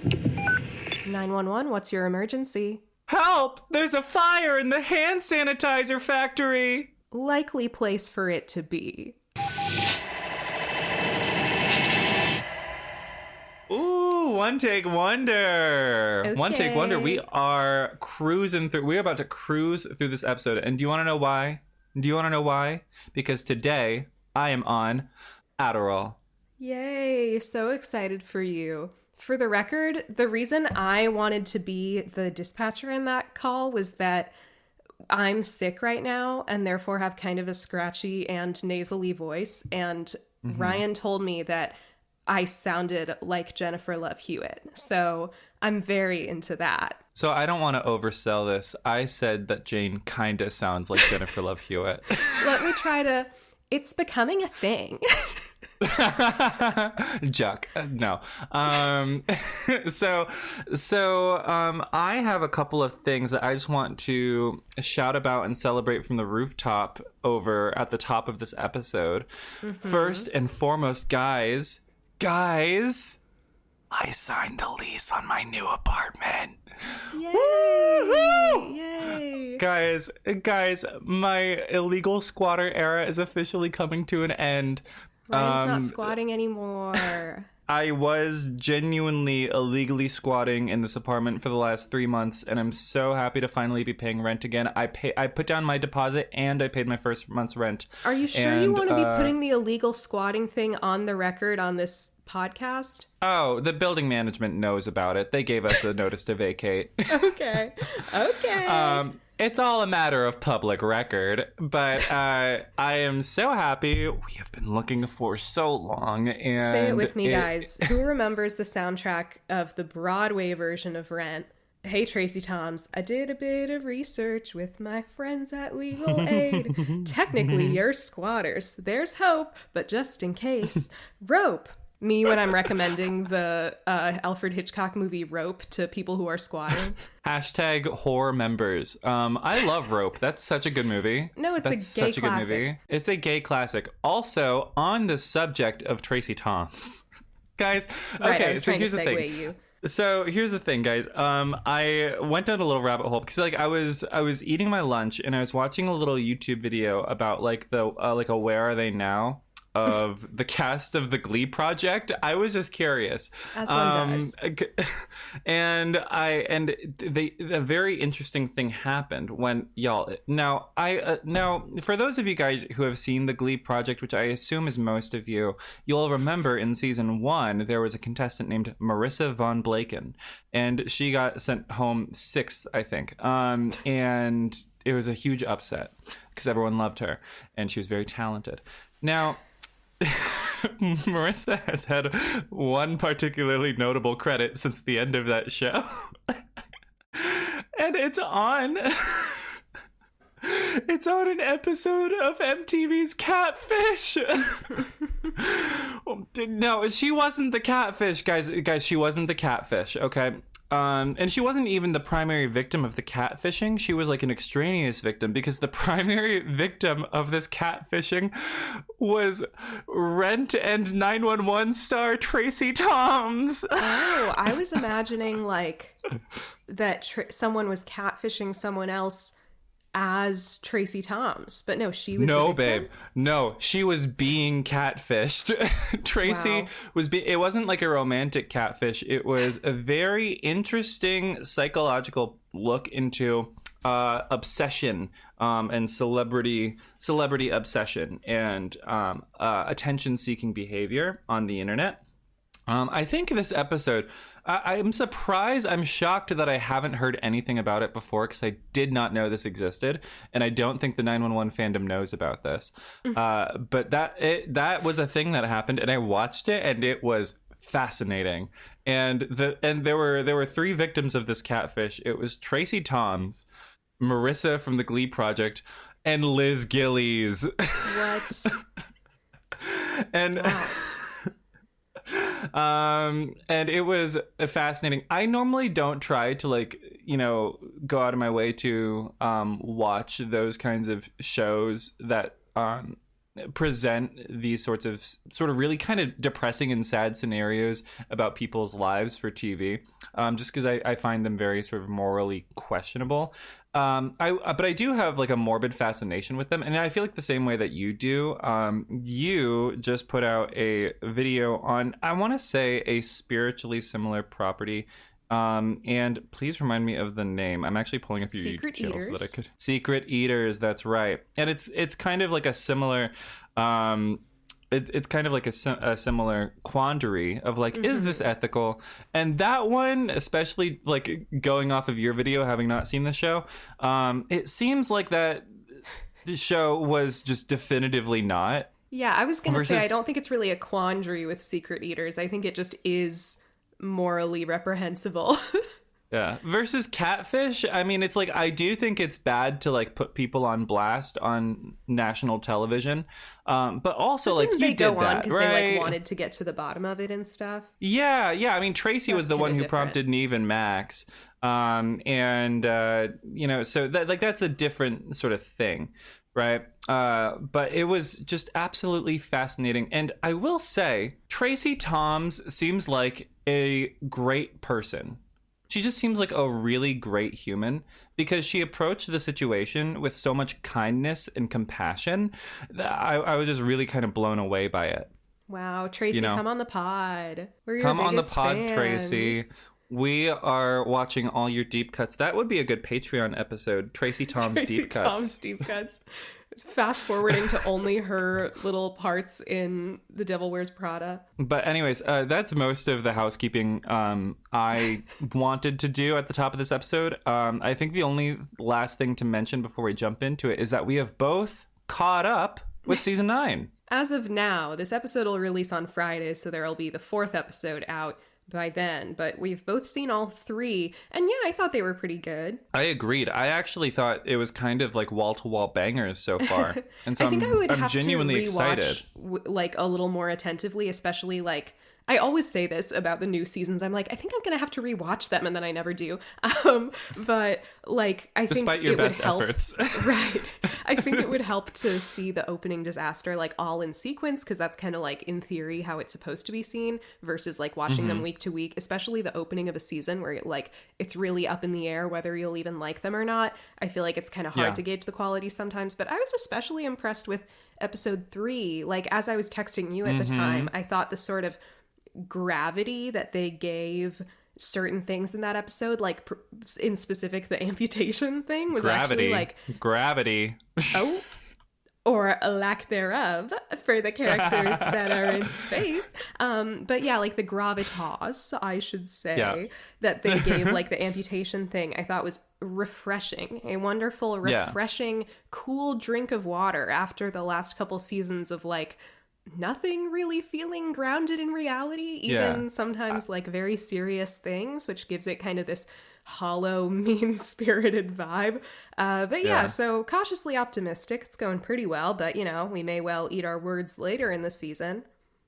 911, what's your emergency? Help! There's a fire in the hand sanitizer factory! Likely place for it to be. Ooh, one take wonder. Okay. One take wonder. We are cruising through. We're about to cruise through this episode. And do you want to know why? Because today I am on Adderall. Yay, so excited for you. For the record, the reason I wanted to be the dispatcher in that call was that I'm sick right now and therefore have kind of a scratchy and nasally voice. And Ryan told me that I sounded like Jennifer Love Hewitt. So I'm very into that. So I don't want to oversell this. I said that Jane kind of sounds like Jennifer Love Hewitt. Let me try to... It's becoming a thing. Juck. No. So I have a couple of things that I just want to shout about and celebrate from the rooftop over at the top of this episode. First and foremost, guys, I signed the lease on my new apartment. Yay! Woo-hoo! Yay! Guys, my illegal squatter era is officially coming to an end. Ryan's not squatting anymore. I was genuinely illegally squatting in this apartment for the last 3 months, and I'm so happy to finally be paying rent again. I put down my deposit, and I paid my first month's rent. Are you sure you want to be putting the illegal squatting thing on the record on this podcast? Oh, the building management knows about it. They gave us a notice to vacate. Okay. It's all a matter of public record, but I am so happy. We have been looking for so long. And say it with me, guys. Who remembers the soundtrack of the Broadway version of Rent? Hey, Tracy Toms, I did a bit of research with my friends at Legal Aid. Technically, you're squatters. There's hope, but just in case, rope. Me when I'm recommending the Alfred Hitchcock movie Rope to people who are squatting. Hashtag horror members. I love Rope. That's such a good movie. No, it's a gay classic. Good movie. It's a gay classic. Also, on the subject of Tracy Toms. Guys, okay, so here's the thing. So here's the thing, guys. I went down a little rabbit hole because I was eating my lunch and I was watching a little YouTube video about a Where Are They Now? Of the cast of the Glee project. I was just curious. As one does. And a very interesting thing happened when now for those of you guys who have seen the Glee project, which I assume is most of you, you'll remember in season 1 there was a contestant named Marissa Von Blaken, and she got sent home 6th, I think. And it was a huge upset because everyone loved her and she was very talented. Now, Marissa has had one particularly notable credit since the end of that show. And it's on an episode of MTV's Catfish. No, she wasn't the catfish, guys, she wasn't the catfish, okay? And she wasn't even the primary victim of the catfishing. She was like an extraneous victim because the primary victim of this catfishing was Rent and 911 star Tracy Toms. Oh, I was imagining like that someone was catfishing someone else as Tracy Toms, but no, she was the victim? Babe. No, she was being catfished. Tracy was it wasn't like a romantic catfish. It was a very interesting psychological look into obsession and celebrity obsession and attention-seeking behavior on the internet. I think this episode, I'm surprised, I'm shocked that I haven't heard anything about it before because I did not know this existed, and I don't think the 911 fandom knows about this. But that was a thing that happened, and I watched it, and it was fascinating. And there were 3 victims of this catfish. It was Tracy Toms, Marissa from the Glee Project, and Liz Gillies. What? And. Wow. And it was fascinating. I normally don't try to go out of my way to watch those kinds of shows that present these sort of really kind of depressing and sad scenarios about people's lives for TV, just because I find them very sort of morally questionable. But I do have like a morbid fascination with them, and I feel like the same way that you do. You just put out a video on, I want to say, a spiritually similar property. And please remind me of the name. I'm actually pulling up your Secret YouTube channel Eaters. so that I could. Secret Eaters, that's right. And it's kind of like a similar, it's kind of like a similar quandary of like, is this ethical? And that one, especially like going off of your video, having not seen the show, it seems like that the show was just definitively not. Yeah, I was going to say, I don't think it's really a quandary with Secret Eaters. I think it just is morally reprehensible. Yeah. Versus Catfish, I mean, it's like, I do think it's bad to like put people on blast on national television, but also like you did that, right? They like wanted to get to the bottom of it and stuff. Yeah. I mean, Tracy was the one who prompted Neve and Max, and you know, so that like that's a different sort of thing, right? But it was just absolutely fascinating, and I will say, Tracy Toms seems like a great person. She just seems like a really great human because she approached the situation with so much kindness and compassion that I was just really kind of blown away by it. Wow, Tracy, come on the pod. We're your come on the biggest pod, fans. Tracy. We are watching all your deep cuts. That would be a good Patreon episode. Tracy Tom's Deep Cuts. Tom's Deep Cuts. Fast forwarding to only her little parts in The Devil Wears Prada. But anyways, that's most of the housekeeping I wanted to do at the top of this episode. I think the only last thing to mention before we jump into it is that we have both caught up with season 9. As of now, this episode will release on Friday, so there will be the 4th episode out by then, but we've both seen all 3, and yeah, I thought they were pretty good. I agreed. I actually thought it was kind of like wall-to-wall bangers so far, and so I think I would have genuinely to rewatch, excited, like a little more attentively, especially like I always say this about the new seasons. I'm like, I think I'm gonna have to rewatch them, and then I never do. But like, I despite think your it best would help, efforts, right? I think it would help to see the opening disaster like all in sequence, because that's kind of like in theory how it's supposed to be seen, versus like watching them week to week. Especially the opening of a season where it's really up in the air whether you'll even like them or not. I feel like it's kind of hard to gauge the quality sometimes. But I was especially impressed with episode 3. Like as I was texting you at the time, I thought the sort of gravity that they gave certain things in that episode, like in specific the amputation thing, was actually like gravity or a lack thereof for the characters that are in space. But yeah, like the gravitas, I should say, that they gave like the amputation thing, I thought was refreshing. A wonderful, refreshing, cool drink of water after the last couple seasons of like nothing really feeling grounded in reality, even sometimes like very serious things, which gives it kind of this hollow, mean-spirited vibe. But yeah, so cautiously optimistic. It's going pretty well, but you know, we may well eat our words later in the season,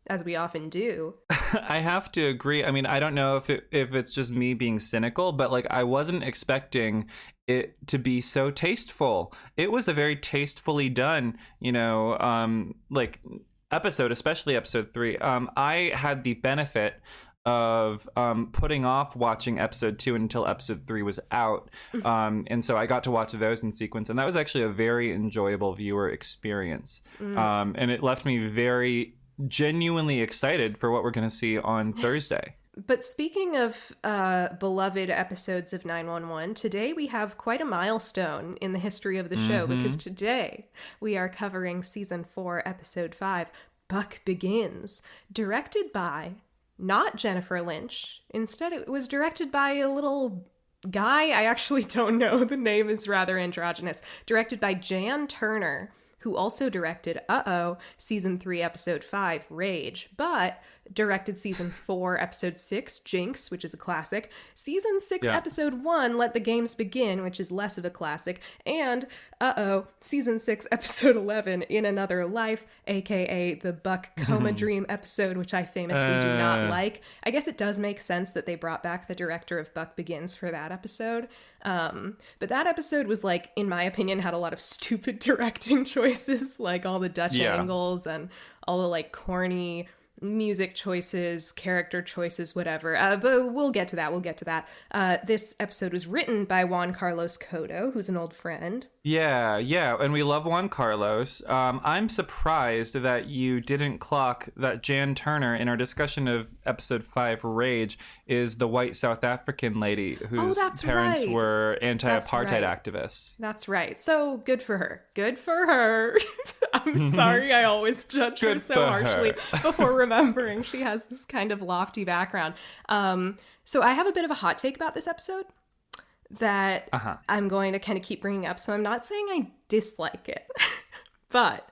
as we often do. I have to agree. I mean, I don't know if it's just me being cynical, but like I wasn't expecting it to be so tasteful. It was a very tastefully done, you know, like episode, especially episode 3. I had the benefit of putting off watching episode 2 until episode 3 was out, and so I got to watch those in sequence, and that was actually a very enjoyable viewer experience, and it left me very genuinely excited for what we're going to see on Thursday. But speaking of beloved episodes of 911, today we have quite a milestone in the history of the show, because today we are covering season 4, episode 5, Buck Begins, directed by not Jennifer Lynch. Instead, it was directed by a little guy. I actually don't know. The name is rather androgynous. Directed by Jan Turner, who also directed season 3, episode 5, Rage. But directed season 4, episode 6, Jinx, which is a classic. Season 6, Yeah. episode 1, Let the Games Begin, which is less of a classic. And, season 6, episode 11, In Another Life, aka the Buck Coma Dream episode, which I famously do not like. I guess it does make sense that they brought back the director of Buck Begins for that episode. But that episode was like, in my opinion, had a lot of stupid directing choices, like all the Dutch angles and all the like corny music choices, character choices, whatever. But we'll get to that. This episode was written by Juan Carlos Cotto, who's an old friend. Yeah, and we love Juan Carlos. I'm surprised that you didn't clock that Jan Turner, in our discussion of episode 5, Rage, is the white South African lady whose parents were anti-apartheid activists. That's right. So good for her. I'm sorry I always judge her so harshly before remembering she has this kind of lofty background. So I have a bit of a hot take about this episode that I'm going to kind of keep bringing up. So I'm not saying I dislike it, but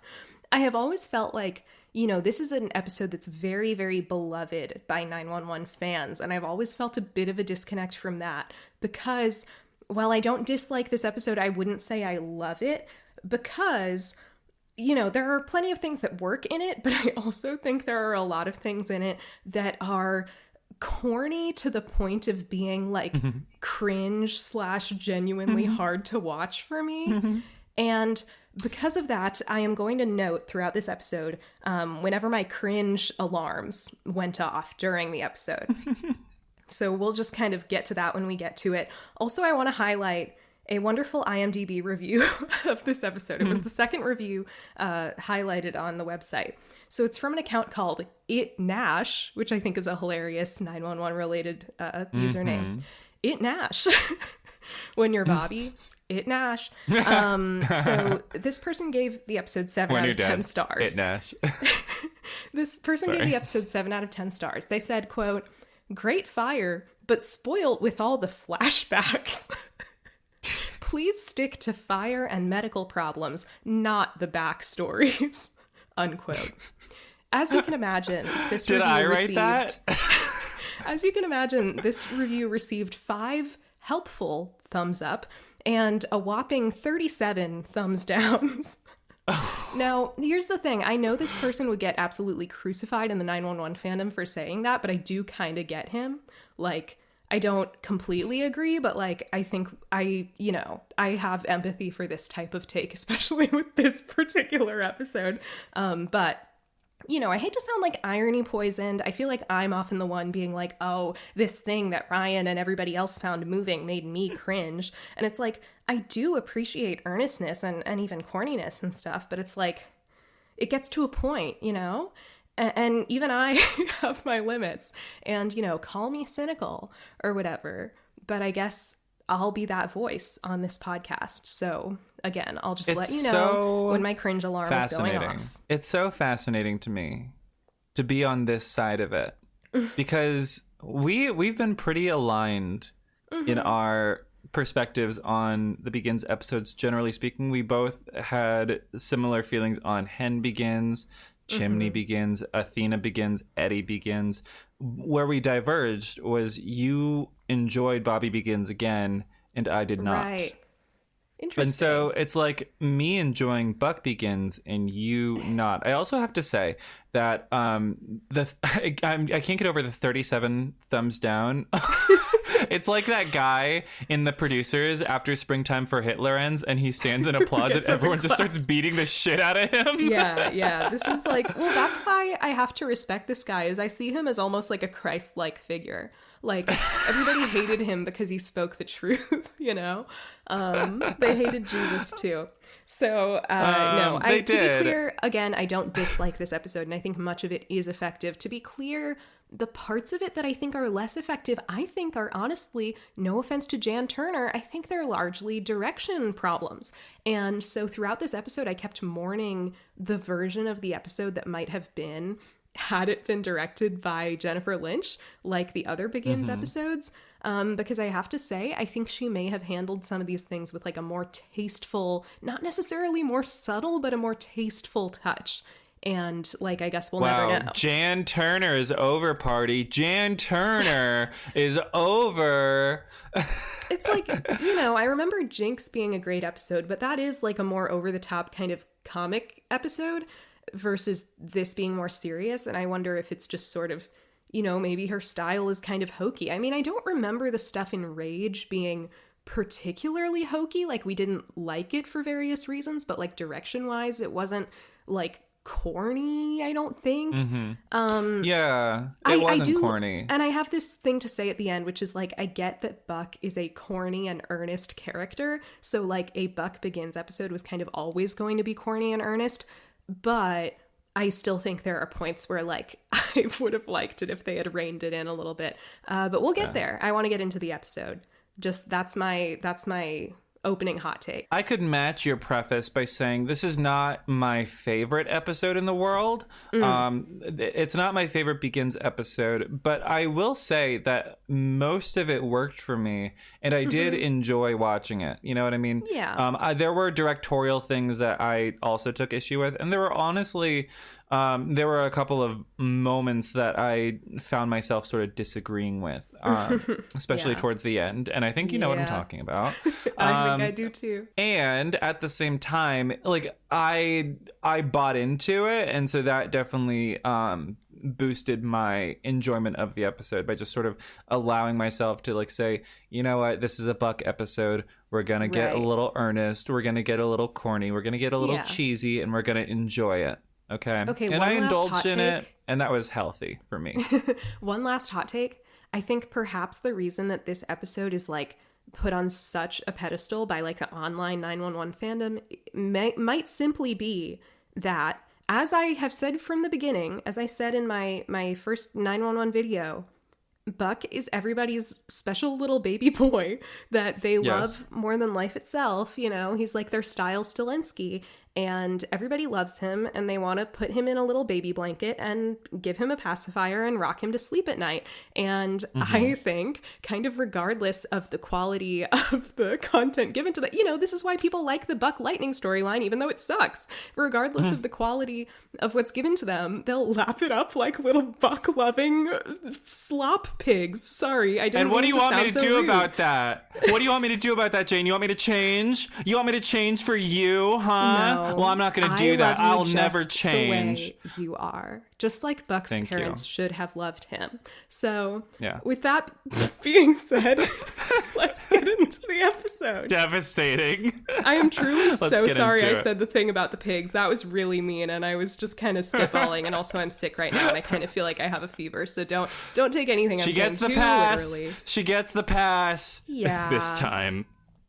I have always felt like, you know, this is an episode that's very, very beloved by 911 fans. And I've always felt a bit of a disconnect from that because while I don't dislike this episode, I wouldn't say I love it because, you know, there are plenty of things that work in it, but I also think there are a lot of things in it that are corny to the point of being like cringe / genuinely hard to watch for me. And because of that, I am going to note throughout this episode, whenever my cringe alarms went off during the episode. So we'll just kind of get to that when we get to it. Also, I want to highlight a wonderful IMDb review of this episode. It was the second review highlighted on the website. So it's from an account called It Nash, which I think is a hilarious 911 related username. It Nash. When you're Bobby, It Nash. So this person gave the episode 7 out of 10 stars. It Nash. This person gave the episode 7 out of 10 stars. They said, quote, "Great fire, but spoiled with all the flashbacks. Please stick to fire and medical problems, not the backstories." Unquote. As you can imagine, this Did review I write received, that? As you can imagine, this review received 5 helpful thumbs up and a whopping 37 thumbs downs. Now, here's the thing. I know this person would get absolutely crucified in the 911 fandom for saying that, but I do kind of get him. Like, I don't completely agree, but like, I think I have empathy for this type of take, especially with this particular episode. But you know, I hate to sound like irony poisoned. I feel like I'm often the one being like, oh, this thing that Ryan and everybody else found moving made me cringe. And it's like, I do appreciate earnestness and even corniness and stuff, but it's like, it gets to a point, you know? And even I have my limits. And, you know, call me cynical or whatever. But I guess I'll be that voice on this podcast. So again, I'll just let you know when my cringe alarm is going off. It's so fascinating to me to be on this side of it because we've been pretty aligned in our perspectives on the Begins episodes. Generally speaking, we both had similar feelings on Hen Begins, Chimney Begins, Athena Begins, Eddie Begins. Where we diverged was you enjoyed Bobby Begins again, and I did not. Right. Interesting. And so it's like me enjoying Buck Begins and you not. I also have to say that I can't get over the 37 thumbs down. It's like that guy in The Producers after Springtime for Hitler ends and he stands and applauds and everyone just starts beating the shit out of him. Yeah. This is like, well, that's why I have to respect this guy, is I see him as almost like a Christ-like figure. Like, everybody hated him because he spoke the truth, you know? They hated Jesus too. So, no, to be clear, again, I don't dislike this episode, and I think much of it is effective. To be clear, the parts of it that I think are less effective, I think are honestly, no offense to Jan Turner, I think they're largely direction problems. And so throughout this episode, I kept mourning the version of the episode that might have been had it been directed by Jennifer Lynch, like the other Begins episodes, because I have to say, I think she may have handled some of these things with like a more tasteful, not necessarily more subtle, but a more tasteful touch. And like, I guess we'll never know. Jan Turner is over, party. Jan Turner is over. It's like, I remember Jinx being a great episode, but that is like a more over the top kind of comic episode versus this being more serious. And I wonder if it's just sort of, maybe her style is kind of hokey. I mean, I don't remember the stuff in Rage being particularly hokey. Like, we didn't like it for various reasons, but like direction wise, it wasn't like corny, I don't think. Yeah, it wasn't corny. And I have this thing to say at the end, which is like, I get that Buck is a corny and earnest character. So like a Buck Begins episode was kind of always going to be corny and earnest. But I still think there are points where like I would have liked it if they had reined it in a little bit. But we'll get there. I want to get into the episode. Just that's my opening hot take. I could match your preface by saying this is not my favorite episode in the world. It's not my favorite Begins episode, but I will say that most of it worked for me, and I did enjoy watching it. You know what I mean? Yeah. There were directorial things that I also took issue with, and there were honestly... there were a couple of moments that I found myself sort of disagreeing with, especially towards the end. And I think you know what I'm talking about. I think I do too. And at the same time, like I bought into it. And so that definitely boosted my enjoyment of the episode by just sort of allowing myself to like say, you know what, this is a Buck episode. We're going to get a little earnest. We're going to get a little corny. We're going to get a little cheesy, and we're going to enjoy it. Okay. And I indulged in it, and that was healthy for me. One last hot take. I think perhaps the reason that this episode is like put on such a pedestal by like the online 911 fandom might simply be that, as I have said from the beginning, as I said in my first 911 video, Buck is everybody's special little baby boy that they love more than life itself. He's like their style Stilinski, and everybody loves him, and they want to put him in a little baby blanket and give him a pacifier and rock him to sleep at night. And I think, kind of regardless of the quality of the content given to that, this is why people like the Buck Lightning storyline, even though it sucks. Regardless of the quality of what's given to them, they'll lap it up like little Buck-loving slop pigs. Sorry, I didn't. And what do you want me to do rude. about that? What do you want me to do about that, Jane? You want me to change? You want me to change for you, huh? No. Well, I'm not going to do that. I'll never change. The way you are. Just like Buck's parents should have loved him. So, with that being said, let's get into the episode. Devastating. I am truly so sorry I said the thing about the pigs. That was really mean, and I was just kind of spitballing, and also I'm sick right now, and I kind of feel like I have a fever, so don't take anything I'm saying too literally. She gets the pass this time.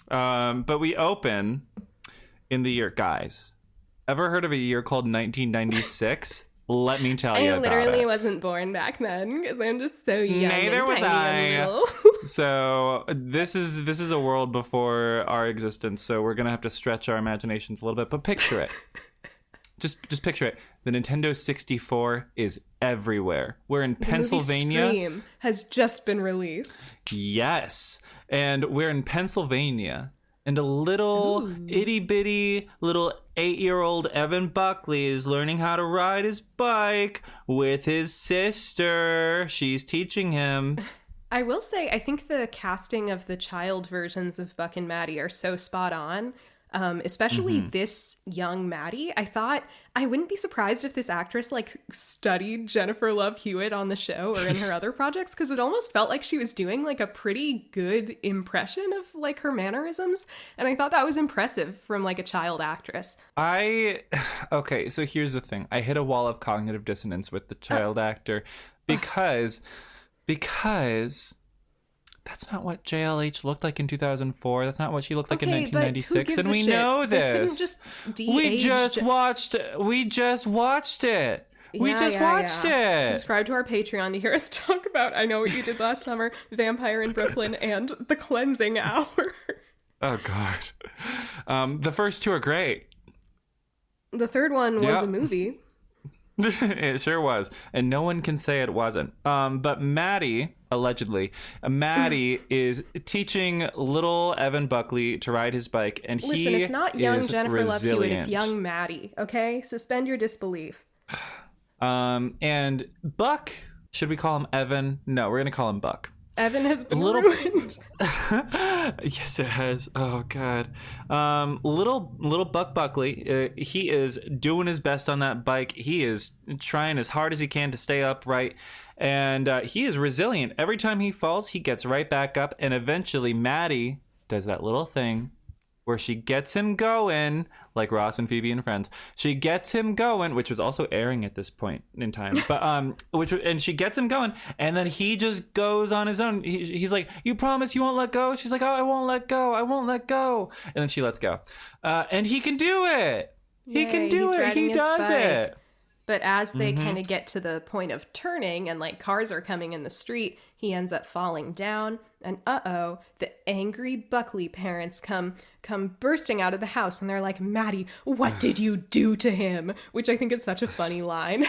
But we open in the year, guys. Ever heard of a year called 1996? Let me tell you about it. I literally wasn't born back then because I'm just so young. Neither was I. So this is a world before our existence. So we're gonna have to stretch our imaginations a little bit. But picture it. Just picture it. The Nintendo 64 is everywhere. We're in Pennsylvania. The movie Scream has just been released. Yes, and we're in Pennsylvania. And a little itty-bitty little 8-year-old Evan Buckley is learning how to ride his bike with his sister. She's teaching him. I will say, I think the casting of the child versions of Buck and Maddie are so spot on. Especially this young Maddie. I thought I wouldn't be surprised if this actress like studied Jennifer Love Hewitt on the show or in her other projects, because it almost felt like she was doing like a pretty good impression of like her mannerisms, and I thought that was impressive from like a child actress. Okay, so here's the thing. I hit a wall of cognitive dissonance with the child actor because that's not what JLH looked like in 2004. That's not what she looked like in 1996. And we know this. We just watched it. We just watched it. Subscribe to our Patreon to hear us talk about I Know What You Did Last Summer, Vampire in Brooklyn, and The Cleansing Hour. Oh, God. The first two are great. The third one was a movie. It sure was. And no one can say it wasn't. But Maddie, allegedly, Maddie is teaching little Evan Buckley to ride his bike. And Listen, it's not young Jennifer Love Hewitt, it's young Maddie, okay? Suspend your disbelief. And Buck, should we call him Evan? No, we're gonna call him Buck. Evan has been ruined. Yes, it has. Oh God. Little Buck Buckley. He is doing his best on that bike. He is trying as hard as he can to stay upright, and he is resilient. Every time he falls, he gets right back up, and eventually Maddie does that little thing where she gets him going, like Ross and Phoebe and Friends. She gets him going, which was also airing at this point in time. But and she gets him going, and then he just goes on his own. He's like, "You promise you won't let go?" She's like, "Oh, I won't let go. I won't let go." And then she lets go, and he can do it. He can do it. He does it. But as they kind of get to the point of turning and like cars are coming in the street, he ends up falling down. And the angry Buckley parents come bursting out of the house, and they're like, "Maddie, what did you do to him?" Which I think is such a funny line.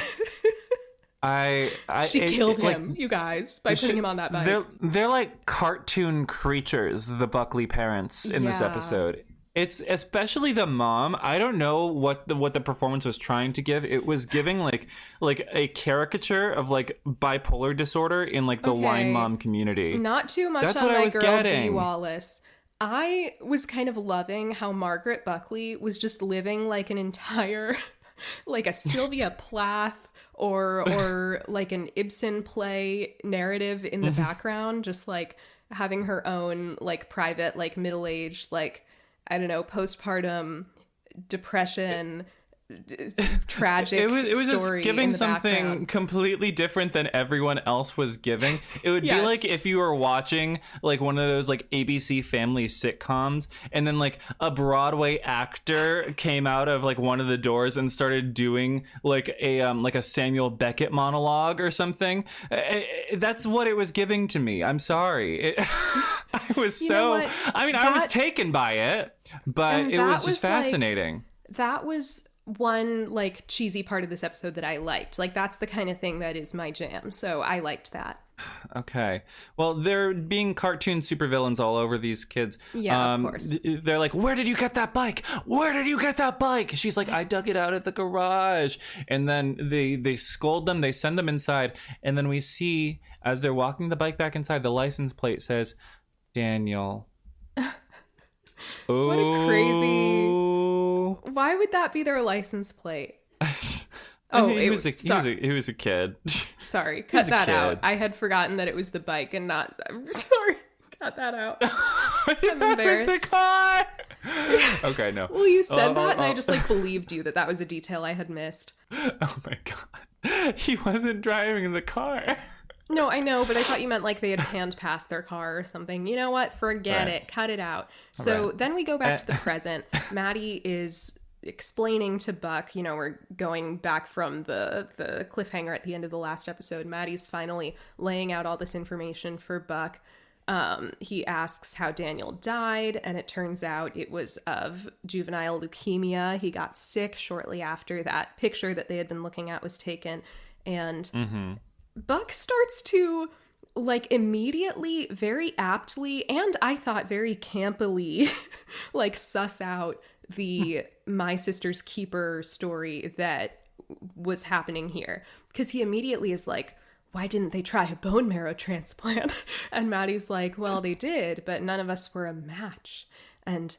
She killed him, you guys, by putting him on that bike. They're like cartoon creatures, the Buckley parents in this episode. It's especially the mom. I don't know what the performance was trying to give. It was giving like a caricature of like bipolar disorder in like the wine mom community. Not too much. That's on my girl Dee Wallace. I was kind of loving how Margaret Buckley was just living like an entire, like a Sylvia Plath or like an Ibsen play narrative in the background, just like having her own like private like middle-aged like, I don't know, postpartum depression, tragic it was story. Just giving something background. Completely different than everyone else was giving. It would be like if you were watching like one of those like ABC family sitcoms, and then like a Broadway actor came out of like one of the doors and started doing like a Samuel Beckett monologue or something. That's what it was giving to me. I'm sorry. I was I was taken by it, but it was just fascinating. Like, that was one like cheesy part of this episode that I liked. Like that's the kind of thing that is my jam. So I liked that. Okay. Well, they're being cartoon supervillains all over these kids. Yeah, of course. They're like, "Where did you get that bike? Where did you get that bike?" She's like, "I dug it out of the garage." And then they scold them. They send them inside. And then we see as they're walking the bike back inside, the license plate says, Daniel. What a crazy... Why would that be their license plate? He was a kid. Sorry, cut that out. I had forgotten that it was the bike and not... I'm sorry, cut that out. I'm embarrassed. The car. Okay, no. Well, you said that and I just like believed you that was a detail I had missed. Oh my God. He wasn't driving the car. No, I know, but I thought you meant like they had panned past their car or something. You know what? Forget it. Cut it out. So then we go back to the present. Maddie is explaining to Buck, we're going back from the cliffhanger at the end of the last episode. Maddie's finally laying out all this information for Buck. He asks how Daniel died, and it turns out it was of juvenile leukemia. He got sick shortly after that picture that they had been looking at was taken. And Buck starts to, like, immediately, very aptly, and I thought very campily, like, suss out the My Sister's Keeper story that was happening here. Because he immediately is like, why didn't they try a bone marrow transplant? And Maddie's like, well, they did, but none of us were a match. And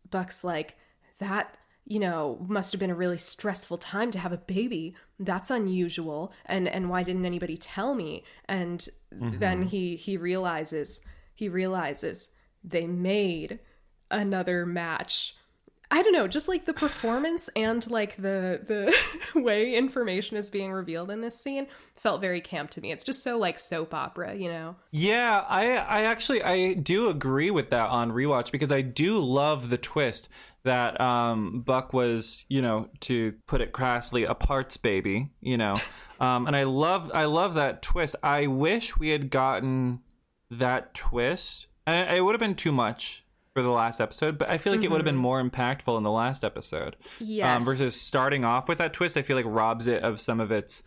Buck's like, that... must have been a really stressful time to have a baby. That's unusual. And why didn't anybody tell me? And then he realizes they made another match. I don't know, just like the performance and like the way information is being revealed in this scene felt very camp to me. It's just so like soap opera, Yeah, I do agree with that on rewatch, because I do love the twist that Buck was, to put it crassly, a parts baby, and I love that twist. I wish we had gotten that twist. It would have been too much for the last episode, but I feel like it would have been more impactful in the last episode. Yes. Versus starting off with that twist, I feel like robs it of some of its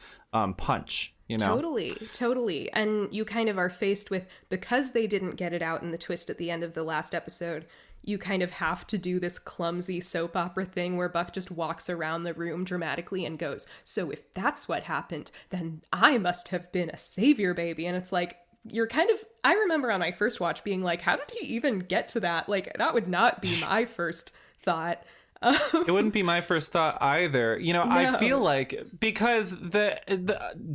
punch. Totally. And you kind of are faced with, because they didn't get it out in the twist at the end of the last episode, you kind of have to do this clumsy soap opera thing where Buck just walks around the room dramatically and goes, so if that's what happened, then I must have been a savior baby. And it's like, you're kind of, I remember on my first watch being like, how did he even get to that? Like, that would not be my first thought. It wouldn't be my first thought either. You know, No. I feel like, because the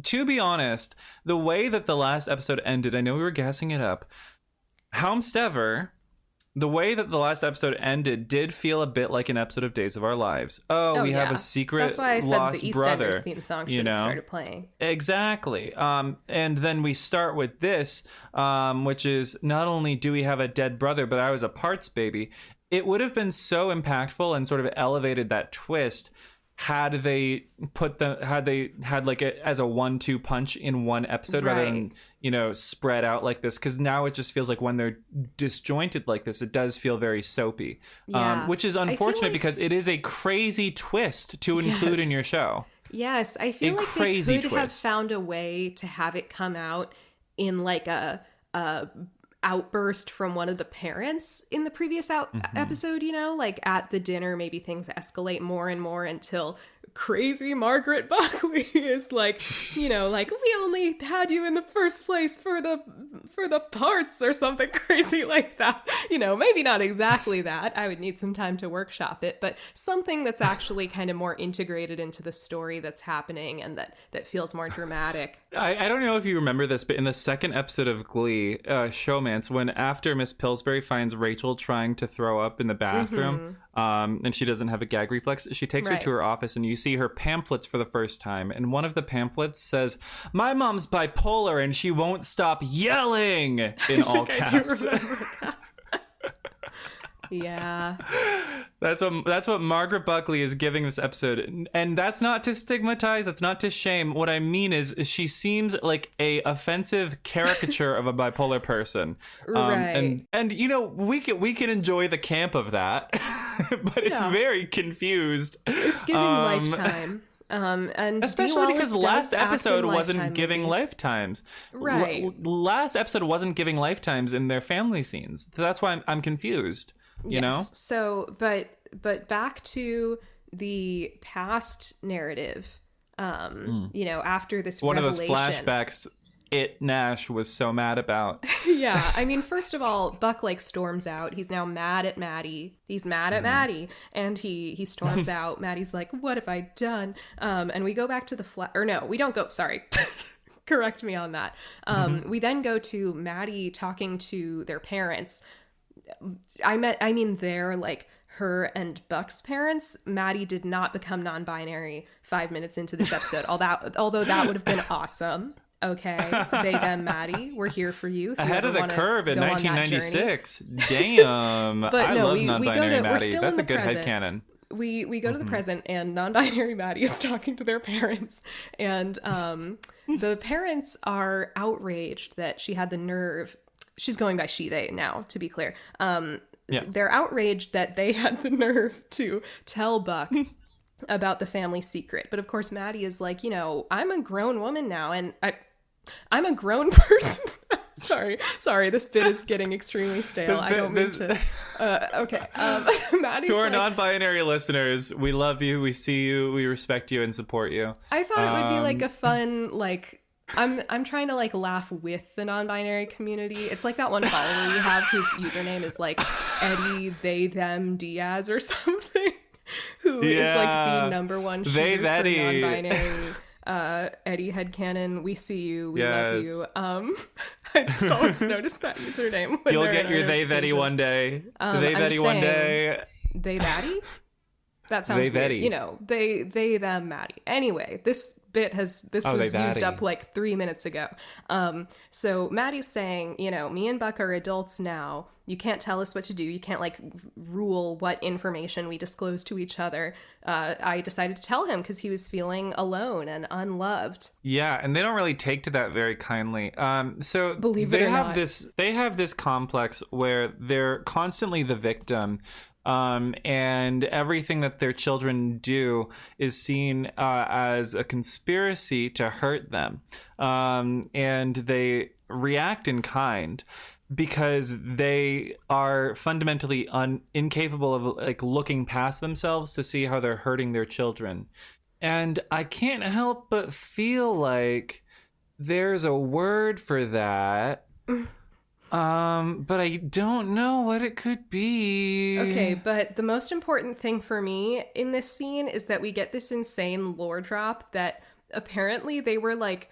to be honest, the way that the last episode ended, I know we were gassing it up. However, the way that the last episode ended did feel a bit like an episode of Days of Our Lives. We have a secret That's why I said lost the brother. EastEnders theme song should have started playing. Exactly. And then we start with this, which is not only do we have a dead brother, but I was a parts baby. It would have been so impactful and sort of elevated that twist had they had like as a 1-2 punch in one episode rather than, you know, spread out like this. Because now it just feels like when they're disjointed like this, it does feel very soapy, which is unfortunate because it is a crazy twist to include in your show. Yes, I feel like they could have found a way to have it come out in like a outburst from one of the parents in the previous episode, you know, like at the dinner, maybe things escalate more and more until crazy Margaret Buckley is like, you know, like, we only had you in the first place for the parts or something crazy like that. You know, maybe not exactly that. I would need some time to workshop it, but something that's actually kind of more integrated into the story that's happening and that feels more dramatic. I don't know if you remember this, but in the second episode of Glee, Showmance, when after Miss Pillsbury finds Rachel trying to throw up in the bathroom, and she doesn't have a gag reflex, she takes her to her office and you see her pamphlets for the first time. And one of the pamphlets says, "My mom's bipolar and she won't stop yelling," in all caps. I do remember that. Yeah. That's what Margaret Buckley is giving this episode. And that's not to stigmatize, that's not to shame. What I mean is she seems like a offensive caricature of a bipolar person. Right. And you know, we can enjoy the camp of that, but it's very confused. It's giving Lifetime. And especially because last episode wasn't giving movies. Lifetimes. Right. Last episode wasn't giving Lifetimes in their family scenes. So that's why I'm confused. You know? So, but back to the past narrative. You know, after this one revelation, of those flashbacks Nash was so mad about. Yeah, I mean, first of all, Buck like storms out. He's now mad at Maddie. He's mad at Maddie, and he storms out. Maddie's like, "What have I done?" And we go back to or no, we don't go. Sorry. Correct me on that. We then go to Maddie talking to their parents. I mean, they're like her and Buck's parents. Maddie did not become non-binary 5 minutes into this episode, although that would have been awesome. Okay, they, them, Maddie, we're here for you. Ahead of the curve in 1996. Damn, but I love non-binary Maddie. That's a good headcanon. We go to the present, and non-binary Maddie is talking to their parents, and the parents are outraged that she had the nerve. She's going by she, they now, to be clear. They're outraged that they had the nerve to tell Buck about the family secret. But of course, Maddie is like, you know, I'm a grown woman now, and I'm a grown person. Sorry, this bit is getting extremely stale. I don't mean to. Okay. Maddie's to our non-binary listeners, we love you, we see you, we respect you, and support you. I thought it would be like a fun, like, I'm trying to like laugh with the non-binary community. It's like that one follower you have whose username is like Eddie they them Diaz or something, who is like the number one shooter for non-binary. Eddie headcanon, we see you, we love you. I just always noticed that username. You'll get your they Eddie one day. They Eddie one day. They Maddie? That sounds weird. You know, they them Maddie. Anyway, this was used up like 3 minutes ago. So Maddie's saying, you know, me and Buck are adults now. You can't tell us what to do. You can't like rule what information we disclose to each other. I decided to tell him because he was feeling alone and unloved. Yeah, and they don't really take to that very kindly. So Believe it or not. They have this complex where they're constantly the victim. And everything that their children do is seen as a conspiracy to hurt them. And they react in kind because they are fundamentally incapable of like looking past themselves to see how they're hurting their children. And I can't help but feel like there's a word for that. But I don't know what it could be. Okay, but the most important thing for me in this scene is that we get this insane lore drop that apparently they were like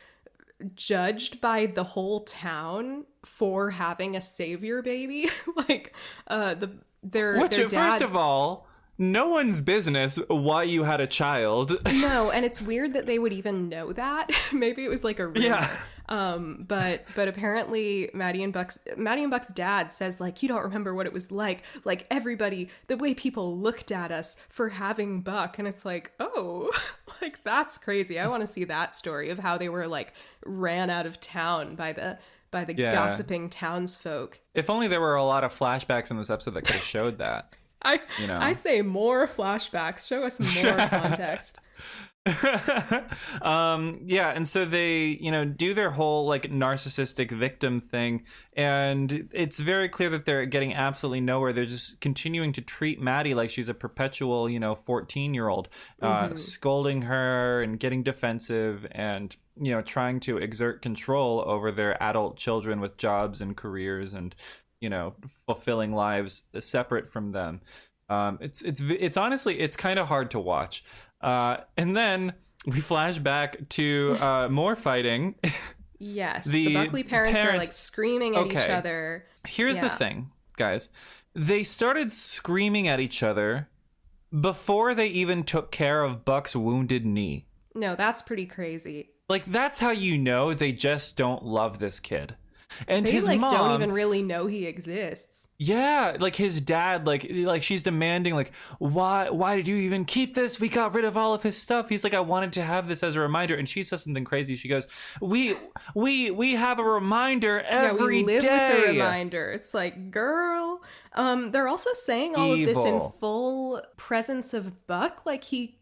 judged by the whole town for having a savior baby. Like their dad... First of all, no one's business why you had a child. No, and it's weird that they would even know that. Maybe it was like a rumor. Yeah. But apparently Maddie and Buck's dad says, like, you don't remember what it was like everybody, the way people looked at us for having Buck. And it's like, oh, like, that's crazy. I want to see that story of how they were like ran out of town by the gossiping townsfolk. If only there were a lot of flashbacks in this episode that could have showed that. I say more flashbacks. Show us more context. And so they do their whole like narcissistic victim thing, and it's very clear that they're getting absolutely nowhere. They're just continuing to treat Maddie like she's a perpetual 14-year-old, scolding her and getting defensive and trying to exert control over their adult children with jobs and careers and fulfilling lives separate from them. It's honestly, it's kind of hard to watch. And then we flash back to more fighting. Yes, the Buckley parents are like screaming at each other. Here's the thing, guys. They started screaming at each other before they even took care of Buck's wounded knee. No, that's pretty crazy. Like, that's how you know they just don't love this kid. And they his mom don't even really know he exists. Yeah, like his dad, like she's demanding, like, why did you even keep this? We got rid of all of his stuff. He's like, I wanted to have this as a reminder. And she says something crazy. She goes, we have a reminder every day. We live with a reminder. It's like, girl. They're also saying all of this in full presence of Buck. Like he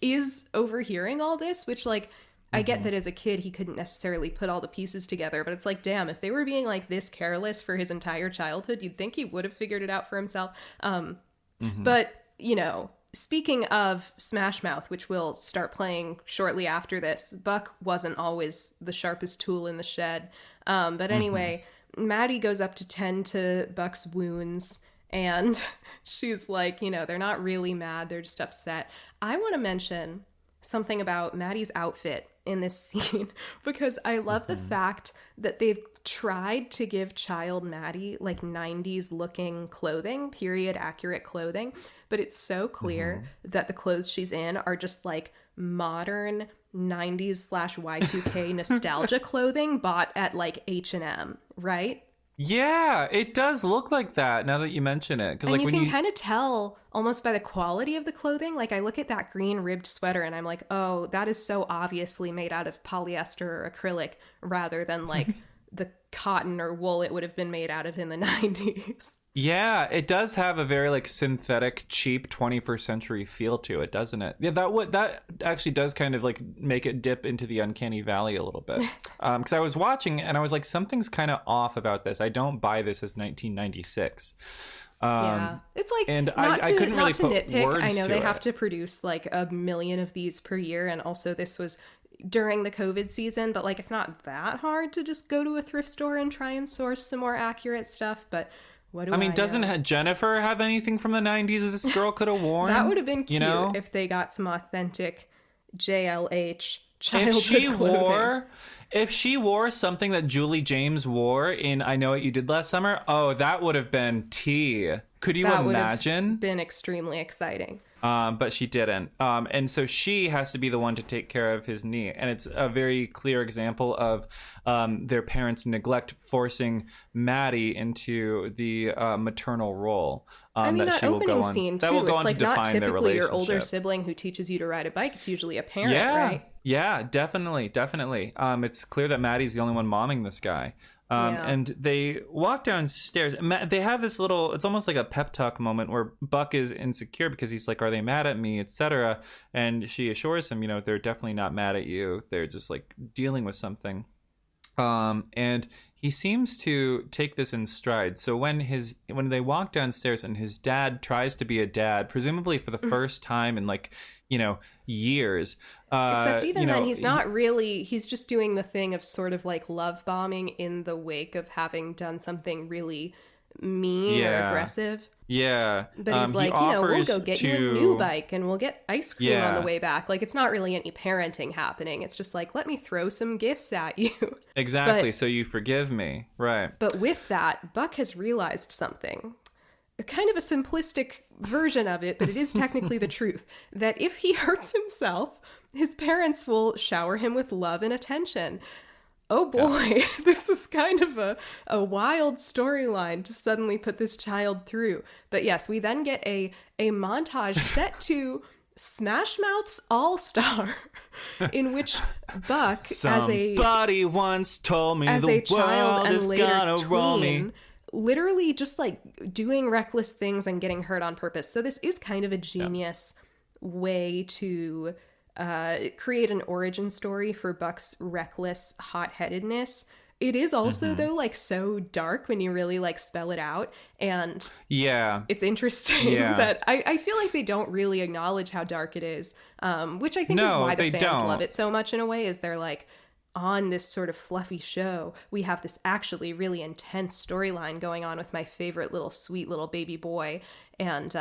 is overhearing all this, which like, I get that as a kid, he couldn't necessarily put all the pieces together, but it's like, damn, if they were being like this careless for his entire childhood, you'd think he would have figured it out for himself. But, speaking of Smash Mouth, which we'll start playing shortly after this, Buck wasn't always the sharpest tool in the shed. But anyway, Maddie goes up to tend to Buck's wounds, and she's like, they're not really mad, they're just upset. I want to mention something about Maddie's outfit in this scene, because I love the fact that they've tried to give child Maddie like 90s looking clothing, period accurate clothing, but it's so clear that the clothes she's in are just like modern 90s/Y2K nostalgia clothing bought at like H&M, right? Yeah, it does look like that now that you mention it. And like, you can kind of tell almost by the quality of the clothing. Like, I look at that green ribbed sweater and I'm like, oh, that is so obviously made out of polyester or acrylic rather than like the cotton or wool it would have been made out of in the 90s. Yeah, it does have a very like synthetic, cheap 21st century feel to it, doesn't it? Yeah, that actually does kind of like make it dip into the uncanny valley a little bit. Because I was watching and I was like, something's kind of off about this. I don't buy this as 1996. Yeah, it's like, and I couldn't really put nitpick. words I know to they it. have to produce like 1 million of these per year, and also this was during the COVID season, but like, it's not that hard to just go to a thrift store and try and source some more accurate stuff. But what do I mean, doesn't Jennifer have anything from the 90s that this girl could have worn? That would have been cute if they got some authentic JLH childhood clothing. If she wore something that Julie James wore in I Know What You Did Last Summer, oh, that would have been tea. Could you imagine? That would have been extremely exciting. But she didn't. And so she has to be the one to take care of his knee. And it's a very clear example of their parents' neglect forcing Maddie into the maternal role. I mean, that opening scene, too, it's like not typically your older relationship. Sibling who teaches you to ride a bike. It's usually a parent, right? Yeah, definitely. It's clear that Maddie's the only one momming this guy. And they walk downstairs. They have this little, it's almost like a pep talk moment where Buck is insecure because he's like, are they mad at me, etc. And she assures him, they're definitely not mad at you. They're just like dealing with something. And he seems to take this in stride. So when they walk downstairs and his dad tries to be a dad, presumably for the first time in like, years. Except even then, he's not really, he's just doing the thing of sort of like love bombing in the wake of having done something really mean or aggressive. Yeah. But he's like, we'll go get you a new bike and we'll get ice cream on the way back. Like, it's not really any parenting happening. It's just like, let me throw some gifts at you. Exactly. So you forgive me. Right. But with that, Buck has realized something. Kind of a simplistic version of it, but it is technically the truth. That if he hurts himself, his parents will shower him with love and attention. Oh boy, this is kind of a wild storyline to suddenly put this child through. But yes, we then get a montage set to Smash Mouth's All-Star, in which Buck, somebody once told me as the a child world and is later gonna roll me, tween, literally just like doing reckless things and getting hurt on purpose. So this is kind of a genius way to create an origin story for Buck's reckless hot-headedness. It is also though like so dark when you really like spell it out, and it's interesting that I feel like they don't really acknowledge how dark it is, which I think is why the fans love it so much in a way. Is they're like, on this sort of fluffy show, we have this actually really intense storyline going on with my favorite little sweet little baby boy. And,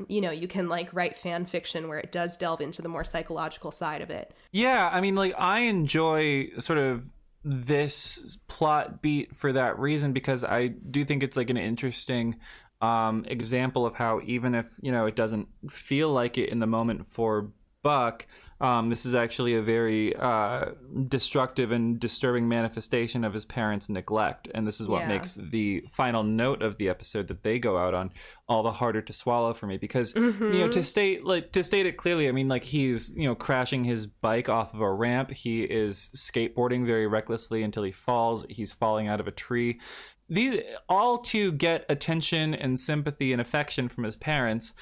you can like write fan fiction where it does delve into the more psychological side of it. Yeah, I mean, like, I enjoy sort of this plot beat for that reason, because I do think it's like an interesting example of how even if, it doesn't feel like it in the moment for Buck, this is actually a very destructive and disturbing manifestation of his parents' neglect, and this is what makes the final note of the episode that they go out on all the harder to swallow for me. Because to state it clearly, I mean, like, he's crashing his bike off of a ramp, he is skateboarding very recklessly until he falls, he's falling out of a tree. These all to get attention and sympathy and affection from his parents.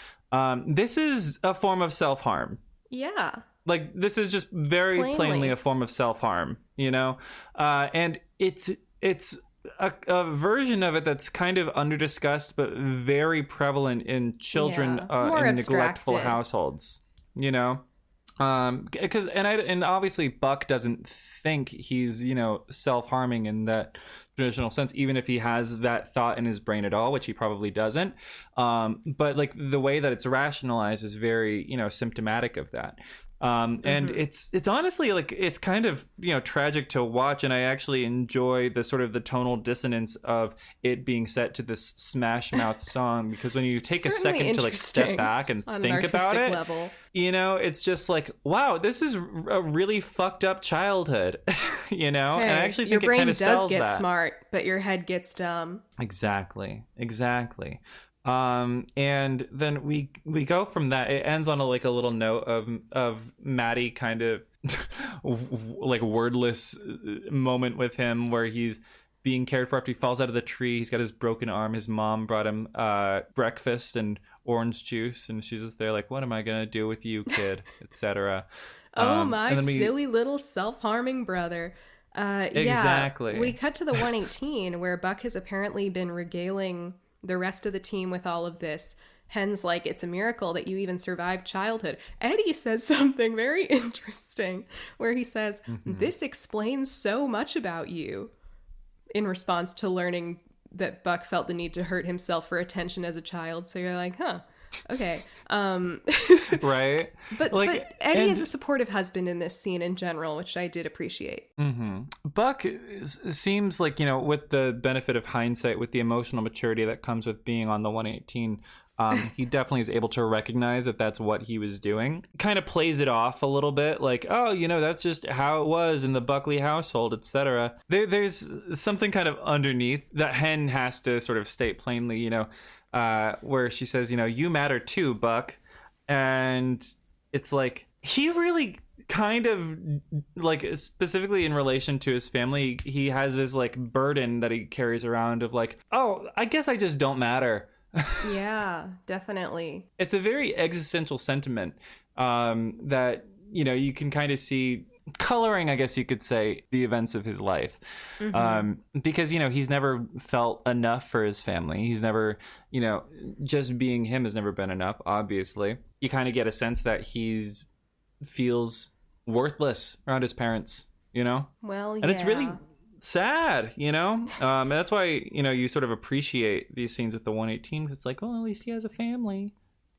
This is a form of self-harm. Yeah. Like, this is just very plainly a form of self-harm, and it's a version of it that's kind of under-discussed, but very prevalent in children in neglectful households, because and obviously Buck doesn't think he's self-harming in that traditional sense, even if he has that thought in his brain at all, which he probably doesn't, but like the way that it's rationalized is very symptomatic of that. And it's honestly like, it's kind of tragic to watch, and I actually enjoy the sort of the tonal dissonance of it being set to this Smash Mouth song, because when you take a second to like step back and think about it, level. It's just like, wow, this is a really fucked up childhood. And I actually think it kind of sells that. Your brain does get smart, but your head gets dumb. Exactly. And then we go from that. It ends on a little note of Maddie kind of like wordless moment with him, where he's being cared for after he falls out of the tree. He's got his broken arm. His mom brought him breakfast and orange juice, and she's just there like, what am I gonna do with you, kid, etc. My silly little self-harming brother. Exactly. Yeah, we cut to the 118 where Buck has apparently been regaling the rest of the team with all of this. Hen's like, it's a miracle that you even survived childhood. Eddie says something very interesting where he says, this explains so much about you, in response to learning that Buck felt the need to hurt himself for attention as a child. So you're like, huh, okay. Right. But Eddie is a supportive husband in this scene in general, which I did appreciate. Buck seems like, with the benefit of hindsight, with the emotional maturity that comes with being on the 118, he definitely is able to recognize that that's what he was doing. Kind of plays it off a little bit, like, oh, that's just how it was in the Buckley household, etc. There's something kind of underneath that Hen has to sort of state plainly, where she says, you matter too, Buck. And it's like, he really kind of, like, specifically in relation to his family, he has this like burden that he carries around of like, oh, I guess I just don't matter. Yeah, definitely. It's a very existential sentiment that, you can kind of see coloring, I guess you could say, the events of his life. Because, you know, he's never felt enough for his family. He's never, you know, just being him has never been enough, obviously. You kind of get a sense that he feels worthless around his parents, you know? Well, yeah. And it's really sad, you know? And that's why, you know, you sort of appreciate these scenes with the 118, because it's like, oh, at least he has a family.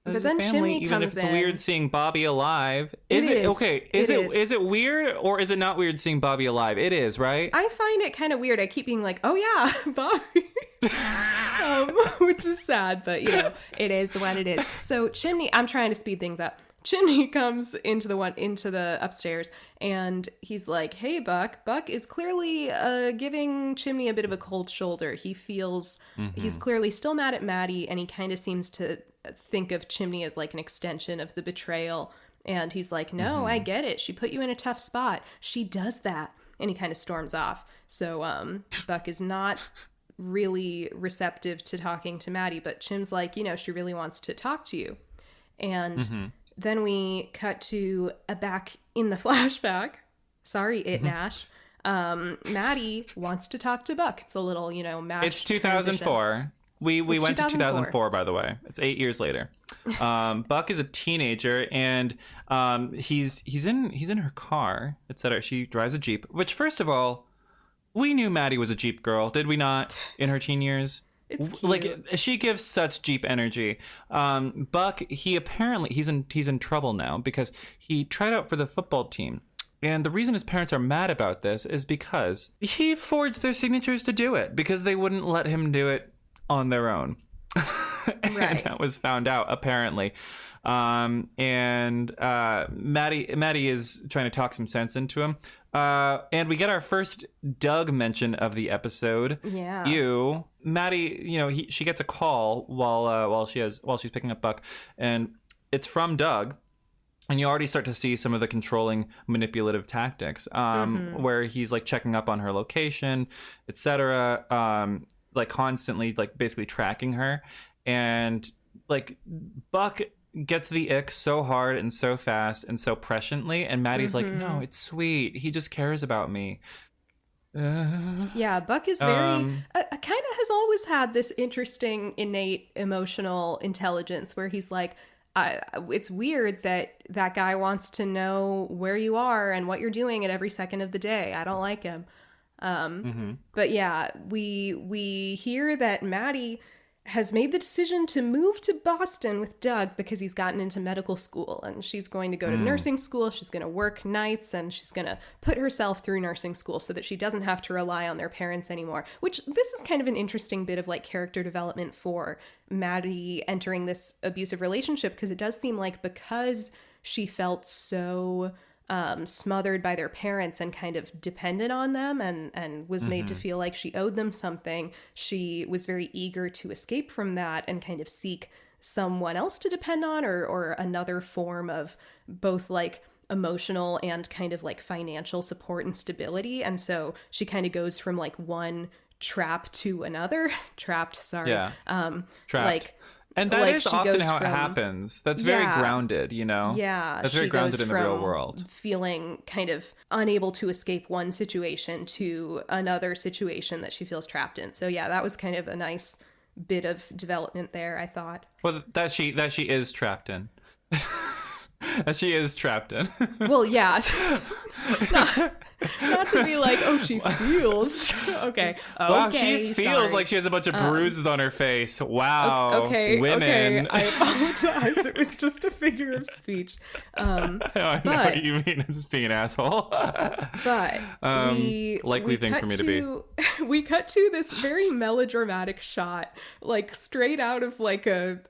But then Chimney even comes if it's weird seeing Bobby alive. Is it weird, or is it not weird seeing Bobby alive? It is, right? I find it kind of weird. I keep being like, oh yeah, Bobby. Which is sad, but you know, it is what it is. So Chimney, I'm trying to speed things up. Chimney comes into the upstairs, and he's like, hey, Buck. Buck is clearly giving Chimney a bit of a cold shoulder. He feels he's clearly still mad at Maddie, and he kind of seems to think of Chimney as like an extension of the betrayal. And he's like, no, I get it. She put you in a tough spot. She does that. And he kind of storms off. So Buck is not really receptive to talking to Maddie, but Chim's like, you know, she really wants to talk to you. And then we cut to back in the flashback. Sorry, Nash. Maddie wants to talk to Buck. It's a little, you know, match. It's 2004. Transition. We went to 2004, by the way. It's 8 years later. Buck is a teenager, and he's in her car, etc. She drives a Jeep, which, first of all, we knew Maddie was a Jeep girl, did we not? In her teen years, it's cute. Like, she gives such Jeep energy. Buck, he's in trouble now because he tried out for the football team. And the reason his parents are mad about this is because he forged their signatures to do it, because they wouldn't let him do it on their own. And that was found out, apparently. And Maddie is trying to talk some sense into him. And we get our first Doug mention of the episode. Yeah. Maddie, you know, she gets a call while she's picking up Buck, and it's from Doug. And you already start to see some of the controlling, manipulative tactics, where he's like checking up on her location, etc. Like constantly, like basically tracking her. And like Buck gets the ick so hard and so fast and so presciently, and Maddie's like, no, it's sweet, he just cares about me. Yeah, Buck is very kind of has always had this interesting innate emotional intelligence where he's like, it's weird that guy wants to know where you are and what you're doing at every second of the day. I don't like him. But yeah, we hear that Maddie has made the decision to move to Boston with Doug because he's gotten into medical school, and she's going to go to nursing school. She's going to work nights, and she's going to put herself through nursing school so that she doesn't have to rely on their parents anymore, which this is kind of an interesting bit of like character development for Maddie entering this abusive relationship, because it does seem like because she felt so smothered by their parents and kind of dependent on them and was made to feel like she owed them something, she was very eager to escape from that and kind of seek someone else to depend on, or another form of both like emotional and kind of like financial support and stability. And so she kind of goes from like one trap to another. Trapped. Like, and that is often how it happens. That's very grounded, you know? Yeah. That's very grounded in the real world. Feeling kind of unable to escape one situation to another situation that she feels trapped in. So yeah, that was kind of a nice bit of development there, I thought. Well, that she is trapped in. That she is trapped in. Well, yeah. Not to be like, oh, she feels. Okay. Wow, she feels like she has a bunch of bruises on her face. Wow. Okay. Women. Okay. I apologize. It was just a figure of speech. I know what you mean. I'm just being an asshole. But likely thing for me to be. We cut to this very melodramatic shot, like straight out of like a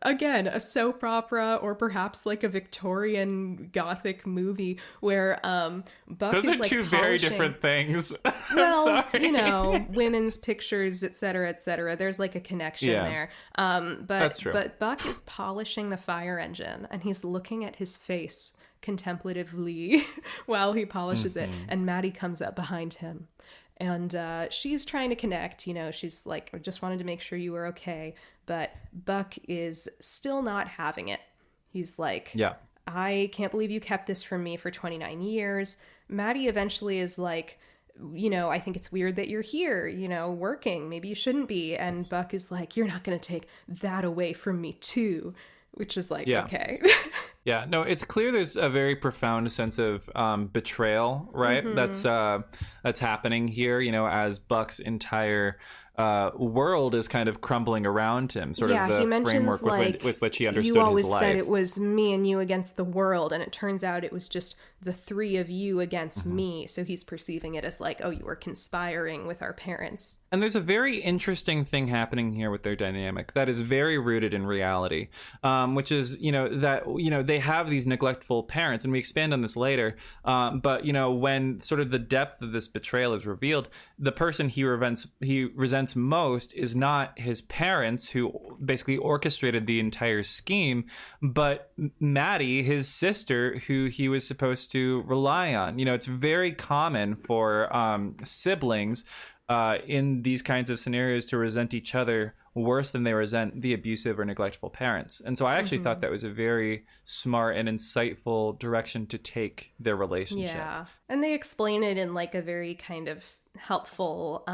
soap opera, or perhaps like a Victorian Gothic movie, where Buck Those is are like two very different things. Well, I'm sorry. you know, women's pictures, etc., etc. There's like a connection there. But that's true. But Buck is polishing the fire engine, and he's looking at his face contemplatively while he polishes it. And Maddie comes up behind him, and she's trying to connect. You know, she's like, I just wanted to make sure you were okay. But Buck is still not having it. He's like, I can't believe you kept this from me for 29 years. Maddie eventually is like, I think it's weird that you're here, working. Maybe you shouldn't be. And Buck is like, you're not going to take that away from me too, which is like, okay. Yeah, no, it's clear there's a very profound sense of betrayal, right? That's happening here, as Buck's entire world is kind of crumbling around him, sort of the framework with which he understood his life. You always said it was me and you against the world, and it turns out it was just the three of you against me. So he's perceiving it as like, oh, you were conspiring with our parents. And there's a very interesting thing happening here with their dynamic that is very rooted in reality, which is, that, they have these neglectful parents, and we expand on this later. But, when sort of the depth of this betrayal is revealed, the person he resents most is not his parents, who basically orchestrated the entire scheme, but Maddie, his sister, who he was supposed to rely on. It's very common for siblings in these kinds of scenarios to resent each other worse than they resent the abusive or neglectful parents. And so I actually thought that was a very smart and insightful direction to take their relationship. Yeah. And they explain it in like a very kind of helpful,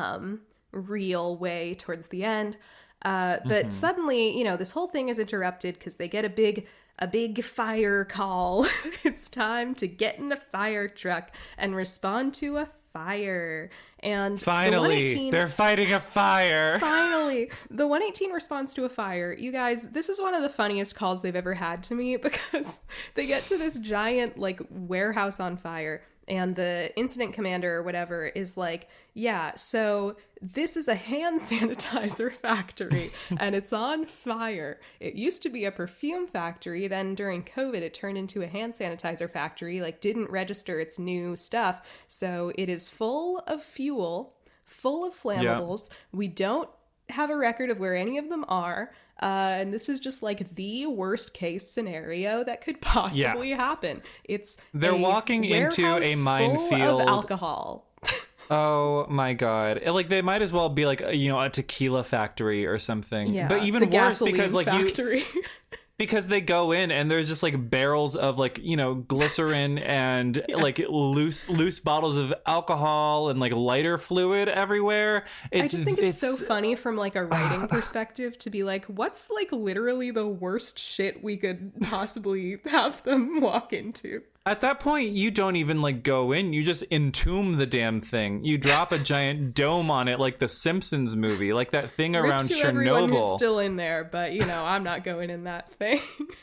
real way towards the end. But suddenly, this whole thing is interrupted because they get a big fire call. It's time to get in the fire truck and respond to a fire. And finally, they're fighting a fire. Finally, the 118 responds to a fire. You guys, this is one of the funniest calls they've ever had to me, because they get to this giant like warehouse on fire, and the incident commander or whatever is like, yeah, so this is a hand sanitizer factory and it's on fire. It used to be a perfume factory. Then during COVID, it turned into a hand sanitizer factory, like didn't register its new stuff. So it is full of fuel, full of flammables. Yeah. We don't have a record of where any of them are. And this is just like the worst case scenario that could possibly happen. They're walking into a minefield of alcohol. Oh my God. Like they might as well be like, a tequila factory or something. Yeah, but even worse because like factory. Because they go in and there's just like barrels of like, glycerin and like loose bottles of alcohol and like lighter fluid everywhere. I just think it's so funny from like a writing perspective to be like, what's like literally the worst shit we could possibly have them walk into? At that point, you don't even like go in. You just entomb the damn thing. You drop a giant dome on it, like the Simpsons movie, like that thing around Chernobyl. Everyone who's still in there, but I'm not going in that thing.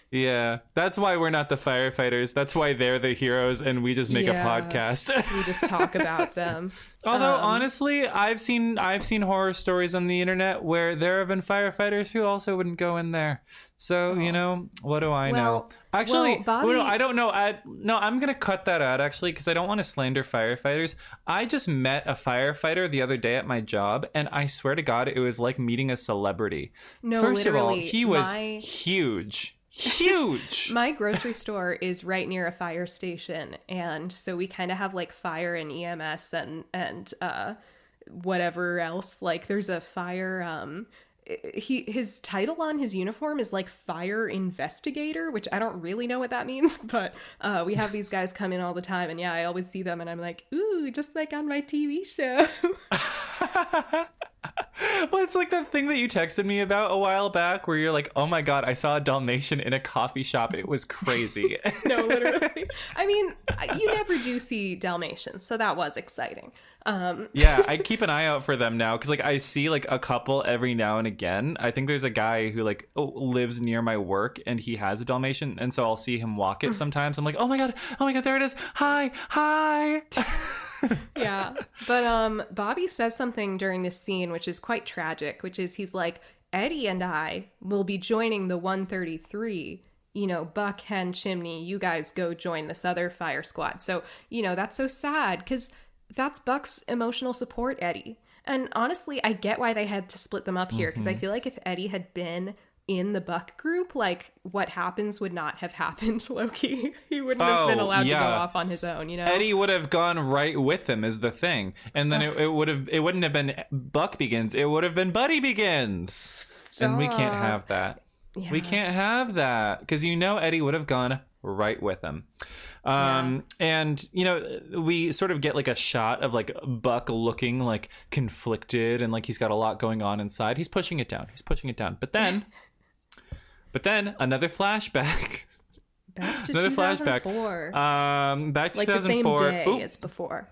Yeah, that's why we're not the firefighters. That's why they're the heroes, and we just make a podcast. We just talk about them. Although honestly, I've seen horror stories on the internet where there have been firefighters who also wouldn't go in there. So what do I know? Actually, Bobby... I don't know. I'm gonna cut that out actually because I don't want to slander firefighters. I just met a firefighter the other day at my job, and I swear to God, it was like meeting a celebrity. No, First literally, of all, he was huge. My grocery store is right near a fire station, and so we kind of have like fire and EMS and whatever else. Like there's a fire his title on his uniform is like fire investigator, which I don't really know what that means, but we have these guys come in all the time, and I always see them and I'm like, ooh, just like on my TV show. Well, it's like that thing that you texted me about a while back where you're like, oh my God, I saw a Dalmatian in a coffee shop. It was crazy. No, literally. I mean, you never do see Dalmatians, so that was exciting. Yeah, I keep an eye out for them now because like I see like a couple every now and again. I think there's a guy who like lives near my work and he has a Dalmatian, and so I'll see him walk it sometimes. I'm like, oh my god, there it is. Hi. Yeah, but Bobby says something during this scene which is quite tragic, which is he's like, Eddie and I will be joining the 133. Buck, Hen, Chimney, you guys go join this other fire squad. So, that's so sad because that's Buck's emotional support, Eddie. And honestly, I get why they had to split them up here, because I feel like if Eddie had been in the Buck group, like what happens would not have happened, Loki. He wouldn't have been allowed to go off on his own, Eddie would have gone right with him is the thing. And then it wouldn't have been Buck Begins. It would have been Buddy Begins. Stop. And we can't have that. Yeah. We can't have that because Eddie would have gone right with him. And, you know, we sort of get like a shot of like Buck looking like conflicted and like he's got a lot going on inside. He's pushing it down. But then another flashback. Back to Another 2004. flashback. Back to like 2004. The same day as before.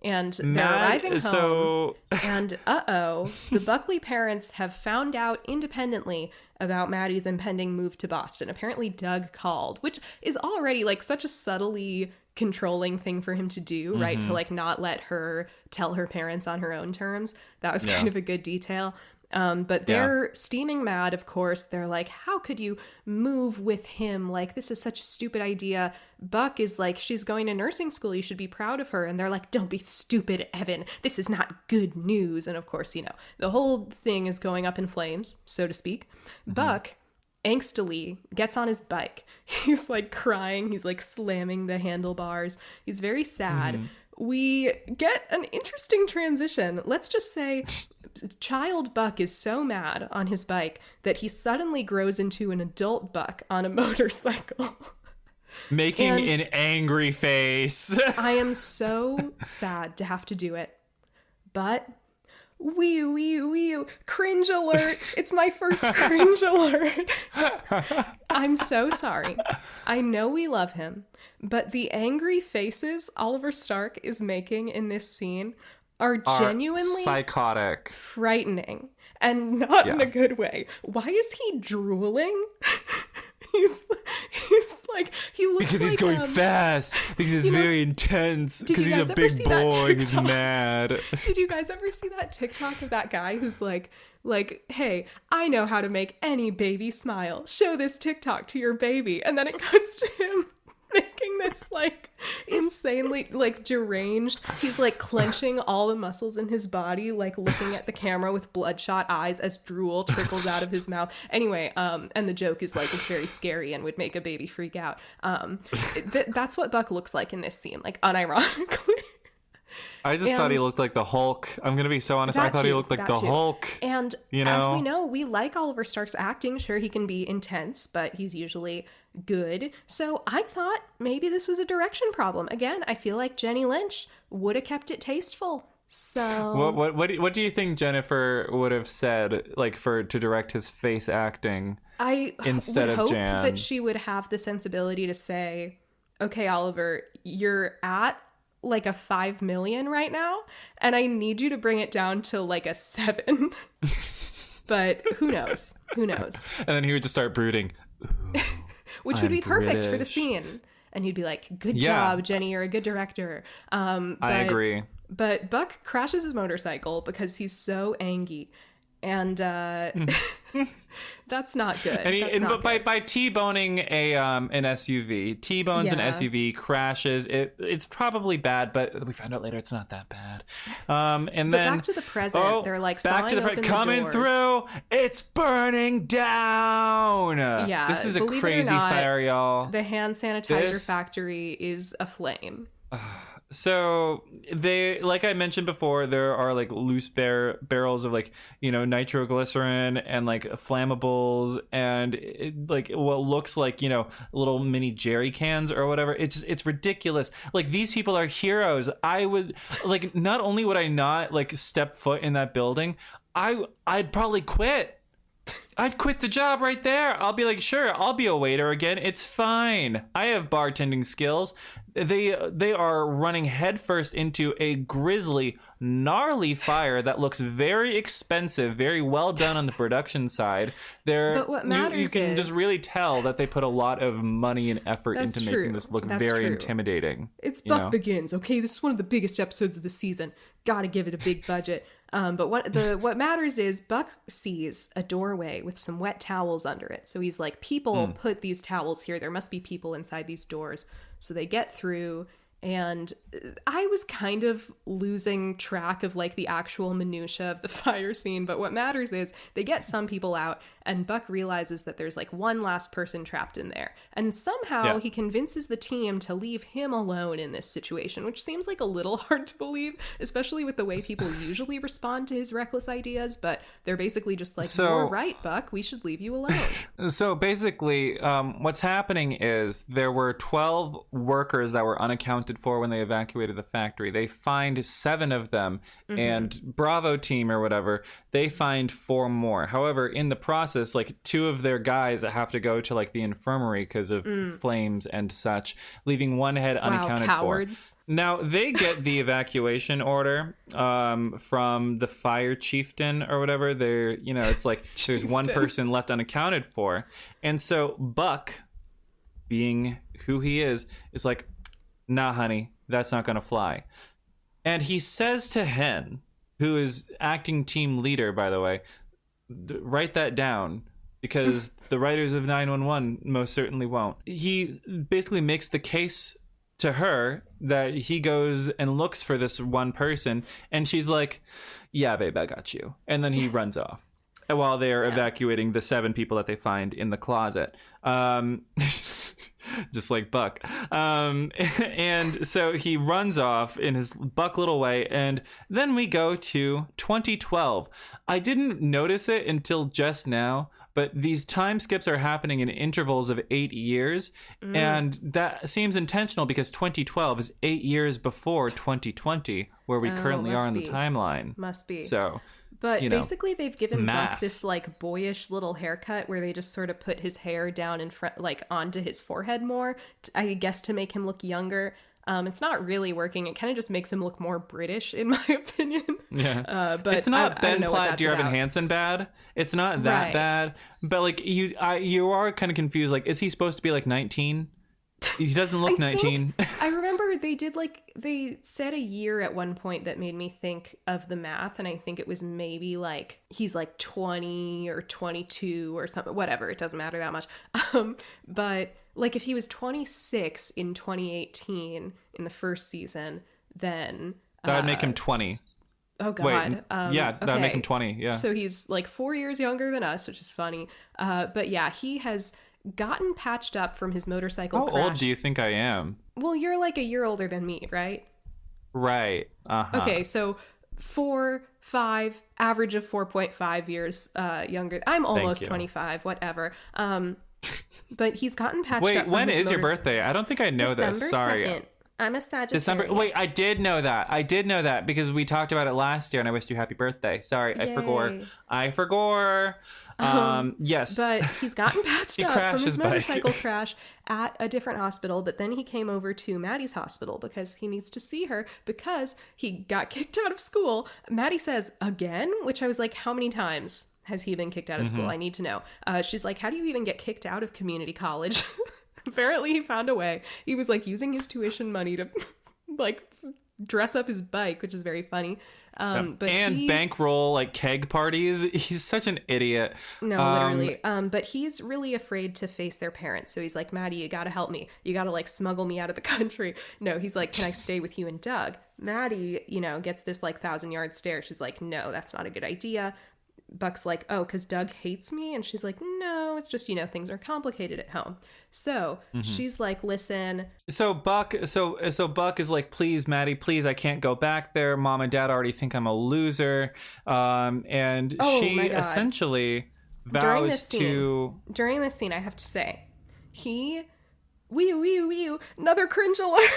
And they're arriving home, and the Buckley parents have found out independently about Maddie's impending move to Boston. Apparently Doug called, which is already like such a subtly controlling thing for him to do, right? To like not let her tell her parents on her own terms. That was kind of a good detail. But they're steaming mad, of course. They're like, how could you move with him? Like, this is such a stupid idea. Buck is like, she's going to nursing school. You should be proud of her. And they're like, don't be stupid, Evan. This is not good news. And of course, you know, the whole thing is going up in flames, so to speak. Buck angstily gets on his bike. He's like crying. He's like slamming the handlebars. He's very sad. We get an interesting transition. Let's just say child Buck is so mad on his bike that he suddenly grows into an adult Buck on a motorcycle. Making an angry face. I am so sad to have to do it. But wee, cringe alert. It's my first cringe alert. I'm so sorry. I know we love him, but the angry faces Oliver Stark is making in this scene are genuinely psychotic, frightening, and not in a good way. Why is he drooling? He's like, he looks because like, he's going fast, because it's very intense, because he's a big boy who's mad. Did you guys ever see that TikTok of that guy who's like, hey, I know how to make any baby smile. Show this TikTok to your baby. And then it cuts to him making this like insanely like deranged. He's like clenching all the muscles in his body, like looking at the camera with bloodshot eyes as drool trickles out of his mouth. Anyway, and the joke is like it's very scary and would make a baby freak out. That's what Buck looks like in this scene, like unironically. I just thought he looked like the Hulk. I'm going to be so honest. I thought he looked like the Hulk. And you know? As we know, we like Oliver Stark's acting. Sure, he can be intense, but he's usually good. So I thought maybe this was a direction problem. Again, I feel like Jenny Lynch would have kept it tasteful. So what do you think Jennifer would have said, like to direct his face acting instead of Jan? That she would have the sensibility to say, okay, Oliver, you're at like a 5 million right now, and I need you to bring it down to like a 7. But who knows? And then he would just start brooding. Which would be perfect for the scene. And he'd be like, good job, Jenny, you're a good director. I agree. But Buck crashes his motorcycle because he's so angry. And that's not good. And by T-boning an SUV, T-bones an SUV, crashes. It's probably bad, but we find out later it's not that bad. And but then back to the present, they're like back to the open coming the through. It's burning down. Yeah, this is a crazy fire, y'all. The hand sanitizer factory is aflame. So they, like I mentioned before, there are like loose barrels of like, you know, nitroglycerin and like flammables and like what looks like, you know, little mini jerry cans or whatever. It's ridiculous. Like, these people are heroes. I would like, not only would I not like step foot in that building, I'd probably quit. I'd quit the job right there. I'll be like, sure, I'll be a waiter again. It's fine. I have bartending skills. They are running headfirst into a grisly, gnarly fire that looks very expensive, very well done on the production side. But what matters you can just really tell that they put a lot of money and effort into making this look very intimidating. It's Buck Begins. Okay, this is one of the biggest episodes of the season. Gotta give it a big budget. But what matters is Buck sees a doorway with some wet towels under it. So he's like, people put these towels here. There must be people inside these doors. So they get through, And I was kind of losing track of like the actual minutia of the fire scene, but what matters is they get some people out, and Buck realizes that there's like one last person trapped in there. And somehow he convinces the team to leave him alone in this situation, which seems like a little hard to believe, especially with the way people usually respond to his reckless ideas, but they're basically just like, you're right, Buck, we should leave you alone. So basically, what's happening is there were 12 workers that were unaccounted for when they evacuated the factory. They find 7 of them, and Bravo team or whatever, they find 4 more. However, in the process, like 2 of their guys have to go to like the infirmary because of flames and such, leaving 1 head unaccounted cowards. for. Now, they get the evacuation order from the fire chieftain or whatever. They're, it's like there's 1 person left unaccounted for. And so Buck, being who he is like, nah, honey, that's not going to fly. And he says to Hen, who is acting team leader, by the way, write that down, because the writers of 911 most certainly won't. He basically makes the case to her that he goes and looks for this 1 person, and she's like, yeah, babe, I got you. And then he runs off while they are evacuating the 7 people that they find in the closet. Just like Buck. And so he runs off in his Buck little way, and then we go to 2012. I didn't notice it until just now, but these time skips are happening in intervals of 8 years, and that seems intentional because 2012 is 8 years before 2020, where we currently are in the timeline. Must be. So... But basically they've given Buck this like boyish little haircut where they just sort of put his hair down in front, like onto his forehead more, I guess to make him look younger. It's not really working. It kind of just makes him look more British, in my opinion. Yeah. But it's not Ben Platt, Dear Evan Hansen bad. It's not that bad. But like you are kind of confused. Like, is he supposed to be like 19? He doesn't look 19. I remember they said a year at one point that made me think of the math, and I think it was maybe like he's like 20 or 22 or something, whatever, it doesn't matter that much. But like if he was 26 in 2018 in the first season, then that would make him 20. Oh God. Wait, that would make him 20. Yeah. So he's like 4 years younger than us, which is funny. But yeah, he has gotten patched up from his motorcycle crash. How old do you think I am? Well, you're like a year older than me, right? Right. Okay, so 4, 5, average of 4.5 years younger. I'm almost 25, whatever. But he's gotten patched up from when is your birthday? I don't think I know December this. Sorry. 2nd. I'm a Sagittarius. Wait, I did know that because we talked about it last year, and I wished you happy birthday. Sorry, Yay. I forgot. Yes. But he's gotten patched up from his motorcycle crash at a different hospital, but then he came over to Maddie's hospital because he needs to see her because he got kicked out of school. Maddie says, again? Which I was like, how many times has he been kicked out of school? I need to know. She's like, how do you even get kicked out of community college? Apparently he found a way. He was like using his tuition money to like dress up his bike, which is very funny. But bankroll like keg parties. He's such an idiot. No, literally. But he's really afraid to face their parents. So he's like, Maddie, you gotta help me. You gotta like smuggle me out of the country. No, he's like, can I stay with you and Doug? Maddie, gets this like 1,000-yard stare. She's like, no, that's not a good idea. Buck's like, oh, because Doug hates me? And she's like, no, it's just, things are complicated at home. So she's like, listen. So Buck is like, please, Maddie, please, I can't go back there. Mom and Dad already think I'm a loser. And she essentially vows During this scene, I have to say, another cringe alert.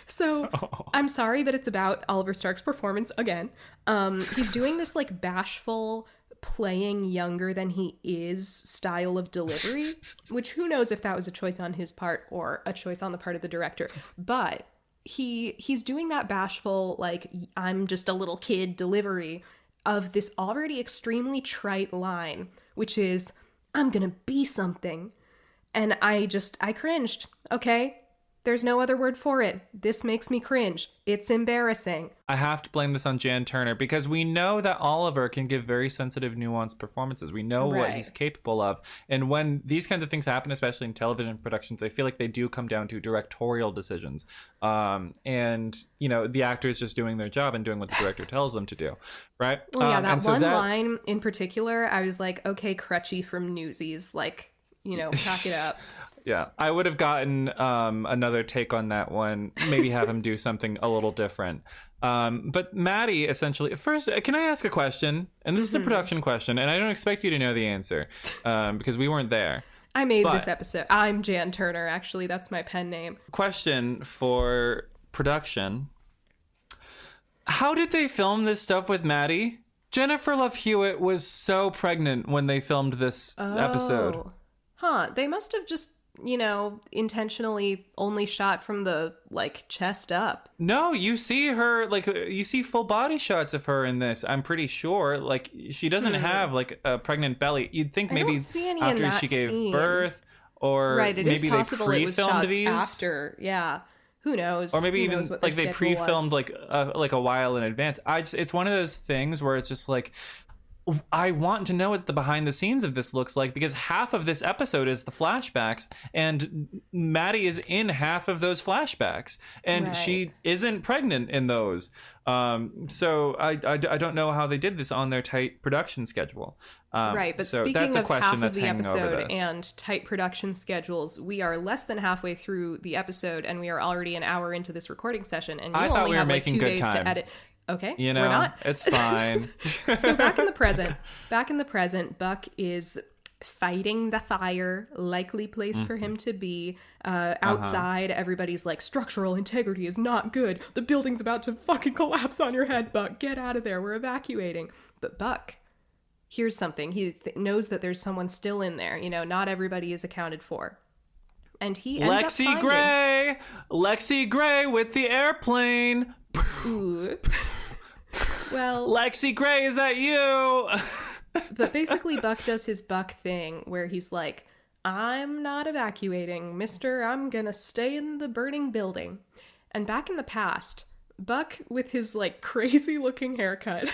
So I'm sorry, but it's about Oliver Stark's performance again. He's doing this like bashful playing younger than he is style of delivery, which who knows if that was a choice on his part or a choice on the part of the director. But he's doing that bashful, like, I'm just a little kid delivery of this already extremely trite line, which is, I'm gonna be something. And I cringed. Okay, There's no other word for it. This makes me cringe. It's embarrassing. I have to blame this on Jan Turner because we know that Oliver can give very sensitive, nuanced performances. We know what he's capable of. And when these kinds of things happen, especially in television productions, I feel like they do come down to directorial decisions. And, you know, the actor is just doing their job and doing what the director tells them to do. Right? Well, yeah, that one line in particular, I was like, okay, Crutchy from Newsies, like, you know, pack it up. Yeah, I would have gotten another take on that one. Maybe have him do something a little different. But Maddie, essentially, first, can I ask a question? And this is a production question, and I don't expect you to know the answer because we weren't there. I made this episode. I'm Jan Turner, actually. That's my pen name. Question for production. How did they film this stuff with Maddie? Jennifer Love Hewitt was so pregnant when they filmed this episode. Huh. They must have just, you know, intentionally only shot from the, like, chest up. No, you see her, like, you see full body shots of her in this, I'm pretty sure. Like, she doesn't have, like, a pregnant belly. You'd think maybe after she gave birth, or it maybe is possible they it was shot pre-filmed these. After, yeah. Who knows? Or maybe even, like, they pre-filmed, was. like a while in advance. It's one of those things where it's just like, I want to know what the behind the scenes of this looks like, because half of this episode is the flashbacks, and Maddie is in half of those flashbacks, and she isn't pregnant in those. So I don't know how they did this on their tight production schedule. But so speaking that's a of question half of the hanging over episode this. and tight production schedules, we are less than halfway through the episode, and we are already an hour into this recording session, and you only have like 2 days to edit. Okay, you know, we're not. It's fine. So back in the present, Buck is fighting the fire, likely place for him to be. Outside, everybody's like, structural integrity is not good. The building's about to fucking collapse on your head, Buck. Get out of there. We're evacuating. But Buck hears something. He knows that there's someone still in there. You know, not everybody is accounted for. And he ends up finding... Lexi Gray with the airplane. Ooh. Well, Lexi Gray, is that you? But basically Buck does his Buck thing where he's like, I'm not evacuating, mister. I'm gonna stay in the burning building. And back in the past, Buck, with his like crazy looking haircut,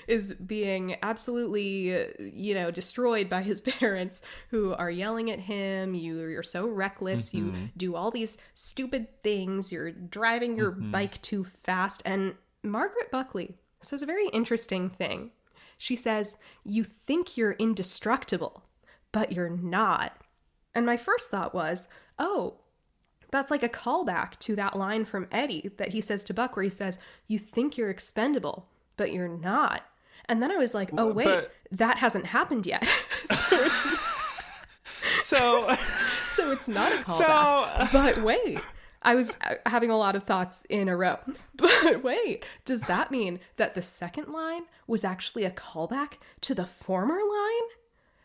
is being absolutely, you know, destroyed by his parents, who are yelling at him. You're so reckless. You do all these stupid things. You're driving your bike too fast. And Margaret Buckley says a very interesting thing. She says, you think you're indestructible, but you're not. And my first thought was, oh, that's like a callback to that line from Eddie that he says to Buck, where he says, you think you're expendable, but you're not. And then I was like, oh, wait, that hasn't happened yet. So it's not a callback. But wait, I was having a lot of thoughts in a row. But wait, does that mean that the second line was actually a callback to the former line?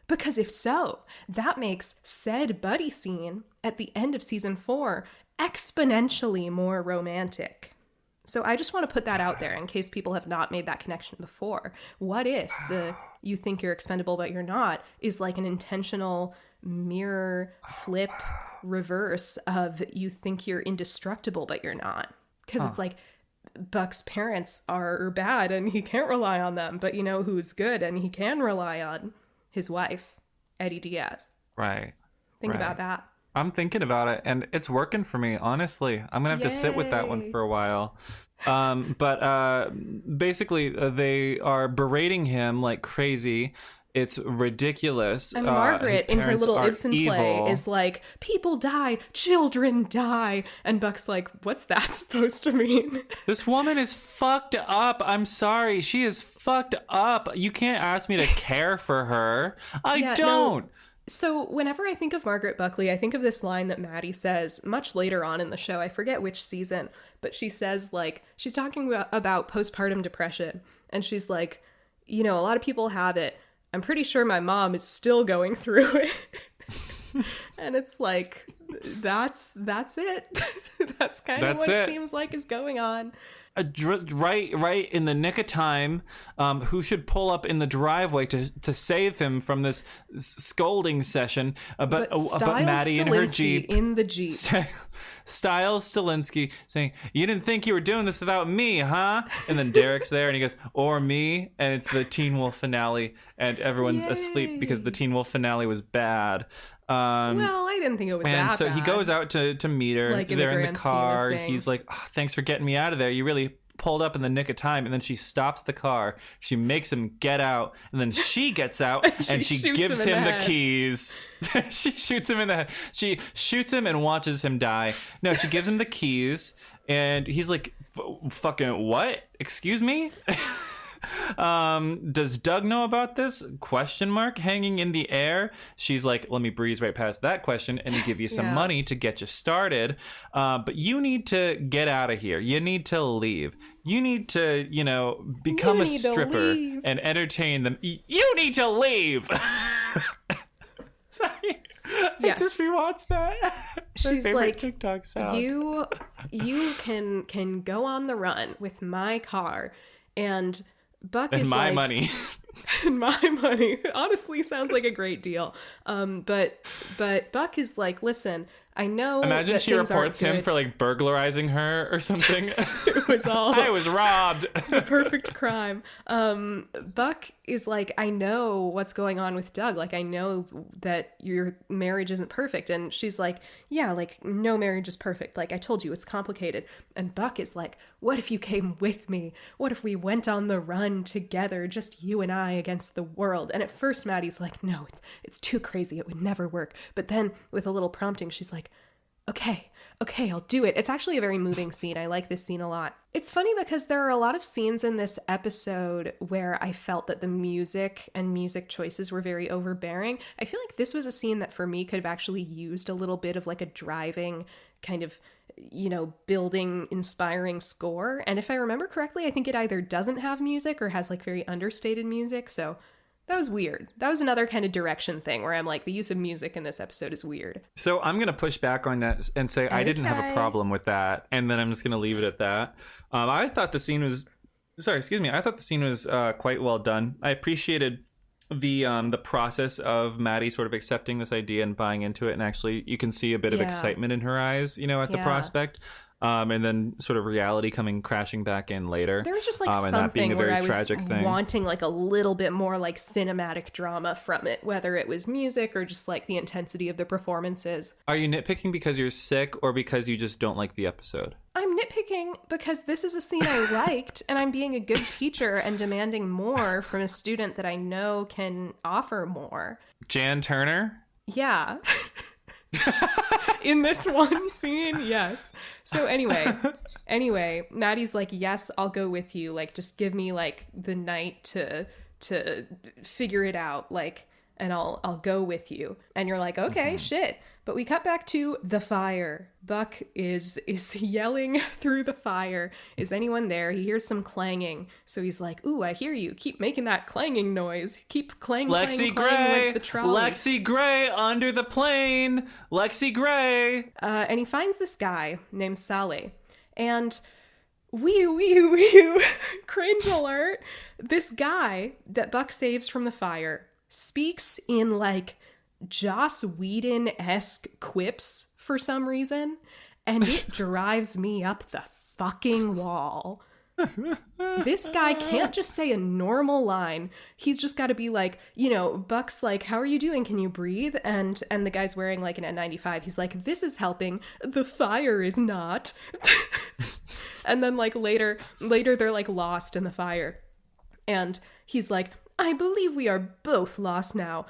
Because if so, that makes said buddy scene at the end of season 4 exponentially more romantic. So I just want to put that out there in case people have not made that connection before. What if the you think you're expendable but you're not is like an intentional mirror flip reverse of you think you're indestructible but you're not? Because it's like Buck's parents are bad and he can't rely on them, but you know who's good and he can rely on? His wife, Eddie Diaz. Right. Think about that. I'm thinking about it, and it's working for me, honestly. I'm going to have to sit with that one for a while. But basically, they are berating him like crazy. It's ridiculous. And Margaret, in her little Ibsen play, is like, people die, children die. And Buck's like, what's that supposed to mean? This woman is fucked up. I'm sorry. She is fucked up. You can't ask me to care for her. I don't. No. So whenever I think of Margaret Buckley, I think of this line that Maddie says much later on in the show. I forget which season, but she says, like, she's talking about postpartum depression. And she's like, you know, a lot of people have it. I'm pretty sure my mom is still going through it. And it's like, that's it. That's kind of what it seems like is going on. right in the nick of time, who should pull up in the driveway to save him from this scolding session about Maddie in her Jeep. In the Jeep. Styles Stilinski saying, "You didn't think you were doing this without me, huh?" And then Derek's there and he goes, "Or me." And it's the Teen Wolf finale and everyone's asleep because the Teen Wolf finale was bad. Well, I didn't think it was that bad. And so he goes out to meet her. Like They're in the car. He's like, "Oh, thanks for getting me out of there. You really pulled up in the nick of time." And then she stops the car. She makes him get out. And then she gets out and she gives him the keys. She shoots him in the head. She shoots him and watches him die. No, she gives him the keys. And he's like, "Fucking what? Excuse me?" Does Doug know about this? Question mark hanging in the air. She's like, "Let me breeze right past that question and give you some money to get you started. But you need to get out of here. You need to leave. You need to, become a stripper and entertain them. You need to leave." Sorry. Yes. I just rewatched that. She's like, TikTok sound. You can go on the run with my car, and Buck and is my like, money. And my money. Honestly, sounds like a great deal. But Buck is like, "Listen, I know." Imagine she reports him for like burglarizing her or something. It was all I was robbed. The perfect crime. Buck is like, "I know what's going on with Doug. Like, I know that your marriage isn't perfect." And she's like, "Yeah, like no marriage is perfect. Like I told you, it's complicated." And Buck is like, "What if you came with me? What if we went on the run together, just you and I against the world?" And at first Maddie's like, "No, it's too crazy. It would never work." But then with a little prompting, she's like, Okay, I'll do it. It's actually a very moving scene. I like this scene a lot. It's funny because there are a lot of scenes in this episode where I felt that the music and music choices were very overbearing. I feel like this was a scene that for me could have actually used a little bit of like a driving kind of, building, inspiring score. And if I remember correctly, I think it either doesn't have music or has like very understated music. So that was weird. That was another kind of direction thing where I'm like, the use of music in this episode is weird. So I'm going to push back on that and say I didn't have a problem with that. And then I'm just going to leave it at that. I thought the scene was... I thought the scene was quite well done. I appreciated the process of Maddie sort of accepting this idea and buying into it. And actually, you can see a bit of excitement in her eyes, at the prospect. And then sort of reality coming crashing back in later. There was just like something where I was wanting like a little bit more like cinematic drama from it, whether it was music or just like the intensity of the performances. Are you nitpicking because you're sick or because you just don't like the episode? I'm nitpicking because this is a scene I liked and I'm being a good teacher and demanding more from a student that I know can offer more. Jan Turner? Yeah. In this one scene, yes. So anyway, Maddie's like, "Yes, I'll go with you. Like, just give me like the night to figure it out. Like, and I'll go with you." And you're like, "Okay, shit." But we cut back to the fire. Buck is yelling through the fire. Is anyone there? He hears some clanging. So he's like, "Ooh, I hear you. Keep making that clanging noise. Keep clang, Lexi clang, Gray, clang like the trolley." Lexi Gray under the plane. Lexi Gray. And he finds this guy named Sally. And wee, cringe alert. This guy that Buck saves from the fire speaks in like Joss Whedon-esque quips for some reason, and it drives me up the fucking wall. This guy can't just say a normal line. He's just got to be like, Buck's like, "How are you doing? Can you breathe?" And the guy's wearing like an N95. He's like, "This is helping. The fire is not." And then like later they're like lost in the fire. And he's like, "I believe we are both lost now."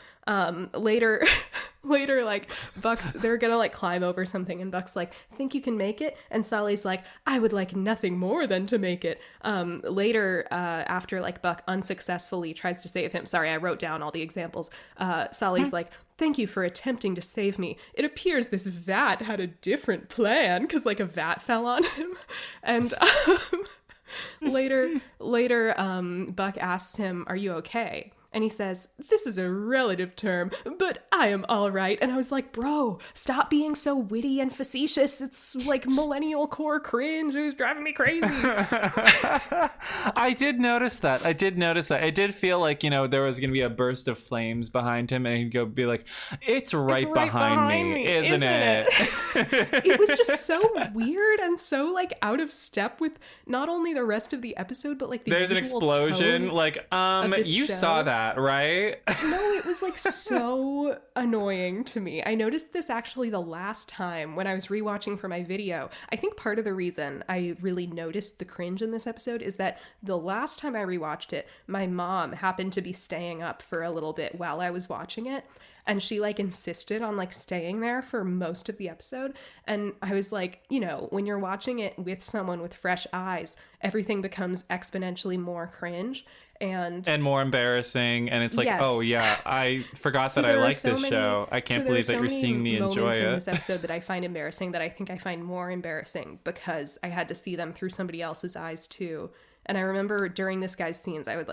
Later, like, Buck's, they're gonna, like, climb over something, and Buck's like, "Think you can make it?" And Sally's like, "I would like nothing more than to make it." Later, after, like, Buck unsuccessfully tries to save him, sorry, I wrote down all the examples, Sally's like, "Thank you for attempting to save me. It appears this vat had a different plan," because, like, a vat fell on him. And, later, Buck asks him, "Are you okay?" And he says, "This is a relative term, but I am all right." And I was like, bro, stop being so witty and facetious. It's like millennial core cringe. It was driving me crazy. I did notice that. I did feel like, there was going to be a burst of flames behind him, and he'd be like, it's right behind me, isn't it? It was just so weird and so like out of step with not only the rest of the episode, but like there's an explosion. Like, you saw that, right? No, it was like so annoying to me. I noticed this actually the last time when I was rewatching for my video. I think part of the reason I really noticed the cringe in this episode is that the last time I rewatched it, my mom happened to be staying up for a little bit while I was watching it. And she like insisted on like staying there for most of the episode. And I was like, when you're watching it with someone with fresh eyes, everything becomes exponentially more cringe and more embarrassing. And it's like, yes. Oh yeah, I forgot that I like this show. I can't believe that you're seeing me enjoy it. In this episode that I find embarrassing that I think I find more embarrassing because I had to see them through somebody else's eyes too. And I remember during this guy's scenes, I was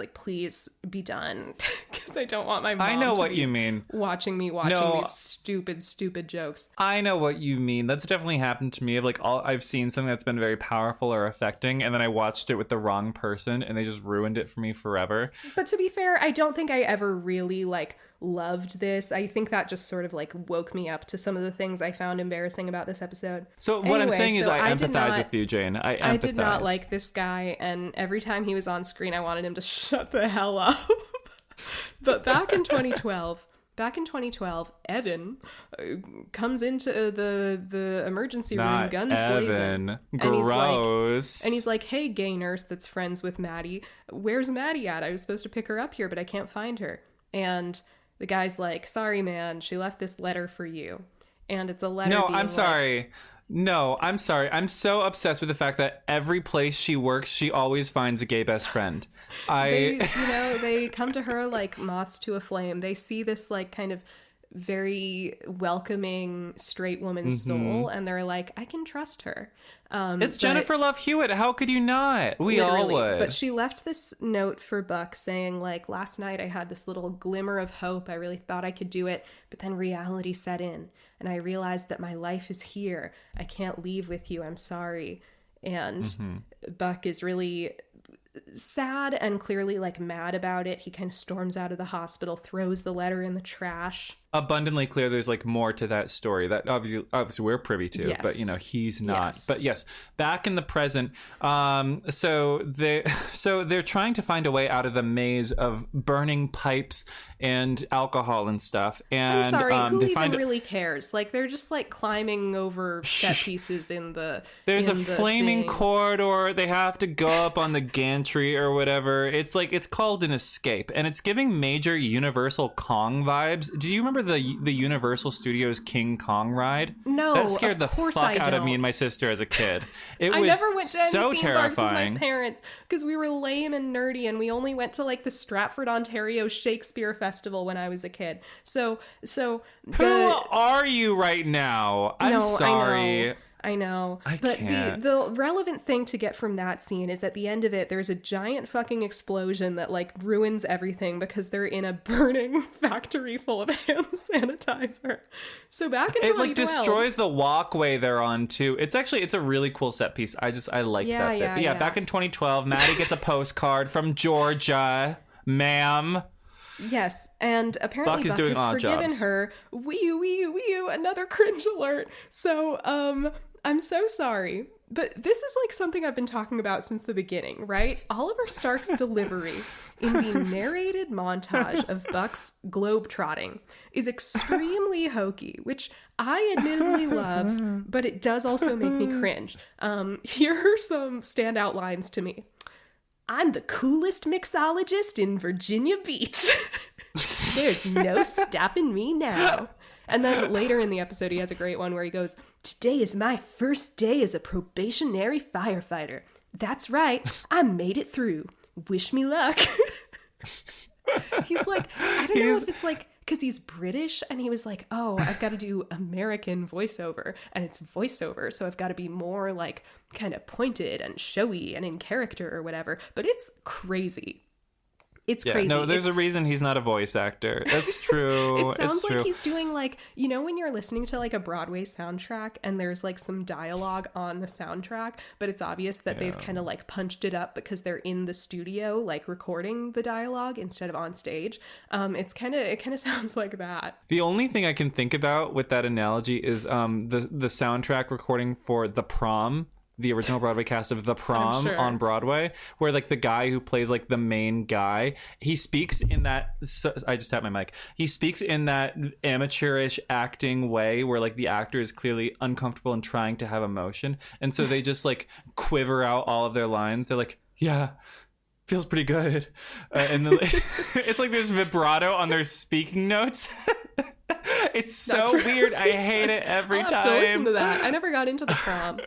like, please be done. Because I don't want my mom I know what you mean. Watching these stupid jokes. I know what you mean. That's definitely happened to me. I've seen something that's been very powerful or affecting, and then I watched it with the wrong person, and they just ruined it for me forever. But to be fair, I don't think I ever really loved this. I think that just sort of woke me up to some of the things I found embarrassing about this episode. So what I'm saying is I empathize with you, Jane. I did not like this guy, and every time he was on screen, I wanted him to shut the hell up. But back in 2012, Evan comes into the emergency room, guns blazing. Gross. And he's like, "Hey, gay nurse that's friends with Maddie, where's Maddie at? I was supposed to pick her up here, but I can't find her." And the guy's like, "Sorry, man, she left this letter for you." And it's a letter. No, I'm sorry. No, I'm sorry. I'm so obsessed with the fact that every place she works, she always finds a gay best friend. They come to her like moths to a flame. They see this kind of very welcoming straight woman's soul, and they're like, I can trust her. It's Jennifer Love Hewitt. How could you not? We all would. But she left this note for Buck saying, last night I had this little glimmer of hope. I really thought I could do it, but then reality set in, and I realized that my life is here. I can't leave with you. I'm sorry. And Buck is really sad and clearly mad about it. He kind of storms out of the hospital, throws the letter in the trash. Abundantly clear there's more to that story that obviously we're privy to, yes. But he's not. Yes. But yes, back in the present, so they're trying to find a way out of the maze of burning pipes and alcohol and stuff. And I'm sorry, who even really cares? They're just climbing over set pieces in the there's in a the flaming thing. corridor. They have to go up on the gantry or whatever. It's it's called an escape, and it's giving major Universal Kong vibes. Do you remember the Universal Studios King Kong ride? No, that scared the fuck out of me and my sister as a kid. It I was never went to any so theme terrifying. parks with my parents because we were lame and nerdy, and we only went to the Stratford, Ontario Shakespeare Festival when I was a kid. So who are you right now? I'm sorry. I know. I but can't. The relevant thing to get from that scene is at the end of it, there's a giant fucking explosion that ruins everything because they're in a burning factory full of hand sanitizer. So back in 2012... It destroys the walkway they're on too. It's a really cool set piece. I like that bit. But back in 2012, Maddie gets a postcard from Georgia. Ma'am. Yes, and apparently Buck has forgiven her. Wee you, another cringe alert. So, I'm so sorry, but this is something I've been talking about since the beginning, right? Oliver Stark's delivery in the narrated montage of Buck's globetrotting is extremely hokey, which I admittedly love, but it does also make me cringe. Here are some standout lines to me. I'm the coolest mixologist in Virginia Beach. There's no stopping me now. And then later in the episode, he has a great one where he goes, "Today is my first day as a probationary firefighter. That's right, I made it through. Wish me luck." He's I don't know if it's because he's British, and he was oh, I've got to do American voiceover, and it's voiceover, so I've got to be more kind of pointed and showy and in character or whatever. But it's crazy. It's Yeah, crazy. no, there's a reason he's not a voice actor. That's true. It sounds it's like true. he's doing like, you know, when you're listening to like a Broadway soundtrack and there's like some dialogue on the soundtrack, but it's obvious that they've kind of like punched it up because they're in the studio like recording the dialogue instead of on stage. It kind of sounds like that. The only thing I can think about with that analogy is the soundtrack recording for The Prom, the original Broadway cast of The Prom on Broadway, where like the guy who plays like the main guy, he speaks in that, I just tapped my mic. He speaks in that amateurish acting way where like the actor is clearly uncomfortable and trying to have emotion. And so they just like quiver out all of their lines. They're like, yeah, feels pretty good. And then, it's like there's vibrato on their speaking notes. It's so weird. I hate it every time. I'll have to listen to that. I never got into The Prom.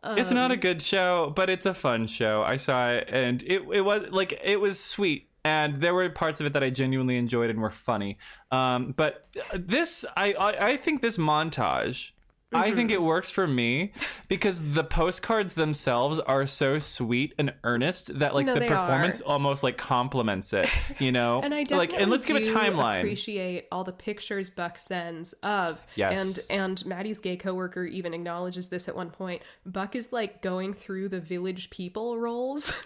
It's not a good show, but it's a fun show. I saw it, and it was sweet, and there were parts of it that I genuinely enjoyed and were funny. But this, I think this montage, I think it works for me because the postcards themselves are so sweet and earnest that like the performance almost like complements it, you know? And I definitely and let's give a timeline. Appreciate all the pictures Buck sends of. Yes. And Maddie's gay coworker even acknowledges this at one point. Buck is like going through the Village People roles.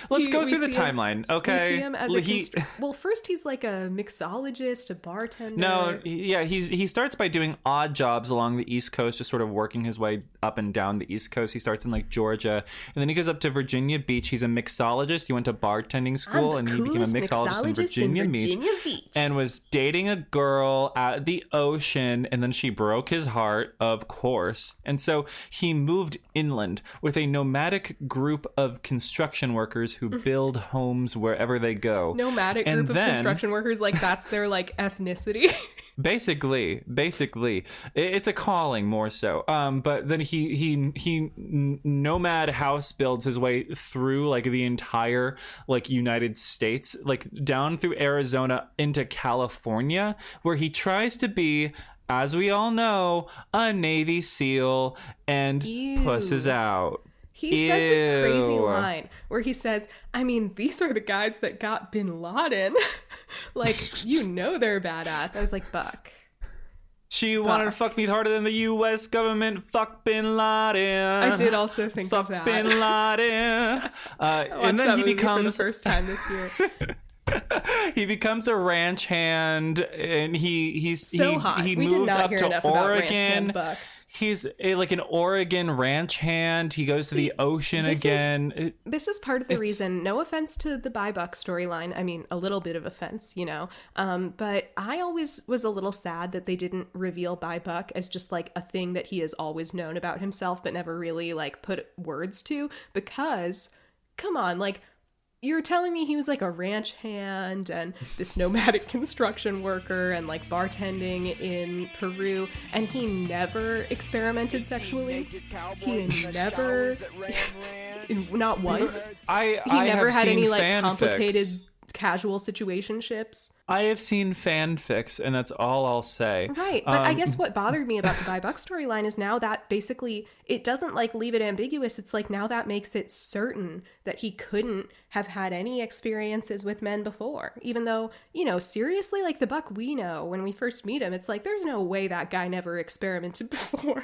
Let's go through the timeline, okay? We see him as well, first he's like a mixologist, a bartender. No, yeah, he starts by doing odd jobs along the East Coast, just sort of working his way up and down the East Coast. He starts in like Georgia, and then he goes up to Virginia Beach. He's a mixologist. He went to bartending school, and he became a mixologist in Virginia Beach, and was dating a girl at the ocean, and then she broke his heart, of course. And so he moved inland with a nomadic group of construction workers who build homes wherever they go. Nomadic group of construction workers, like that's their like ethnicity. basically it's a calling more so. But then he nomad house builds his way through like the entire like United States, like down through Arizona into California, where he tries to be, as we all know, a Navy SEAL and pusses out. He says this crazy line where he says, I mean, these are the guys that got Bin Laden. Like, you know they're badass. I was like, Buck. She wanted to fuck me harder than the U.S. government. Fuck Bin Laden. I did also think of that. Fuck Bin Laden. And then he becomes for the first time this year. He becomes a ranch hand, and he moves up to Oregon. He's like an Oregon ranch hand. He goes to the ocean again. This is part of the reason. No offense to the Buck storyline. I mean, a little bit of offense, you know. But I always was a little sad that they didn't reveal Buck as just like a thing that he has always known about himself, but never really like put words to. Because, come on, like, you're telling me he was like a ranch hand and this nomadic construction worker and like bartending in Peru, and he never experimented sexually? He never, not once. He never had any like complicated casual situationships. I have seen fanfics, and that's all I'll say. Right, but I guess what bothered me about the Buck storyline is now that basically it doesn't like leave it ambiguous. It's like now that makes it certain that he couldn't have had any experiences with men before. Even though, you know, seriously, like the Buck we know when we first meet him, it's like there's no way that guy never experimented before.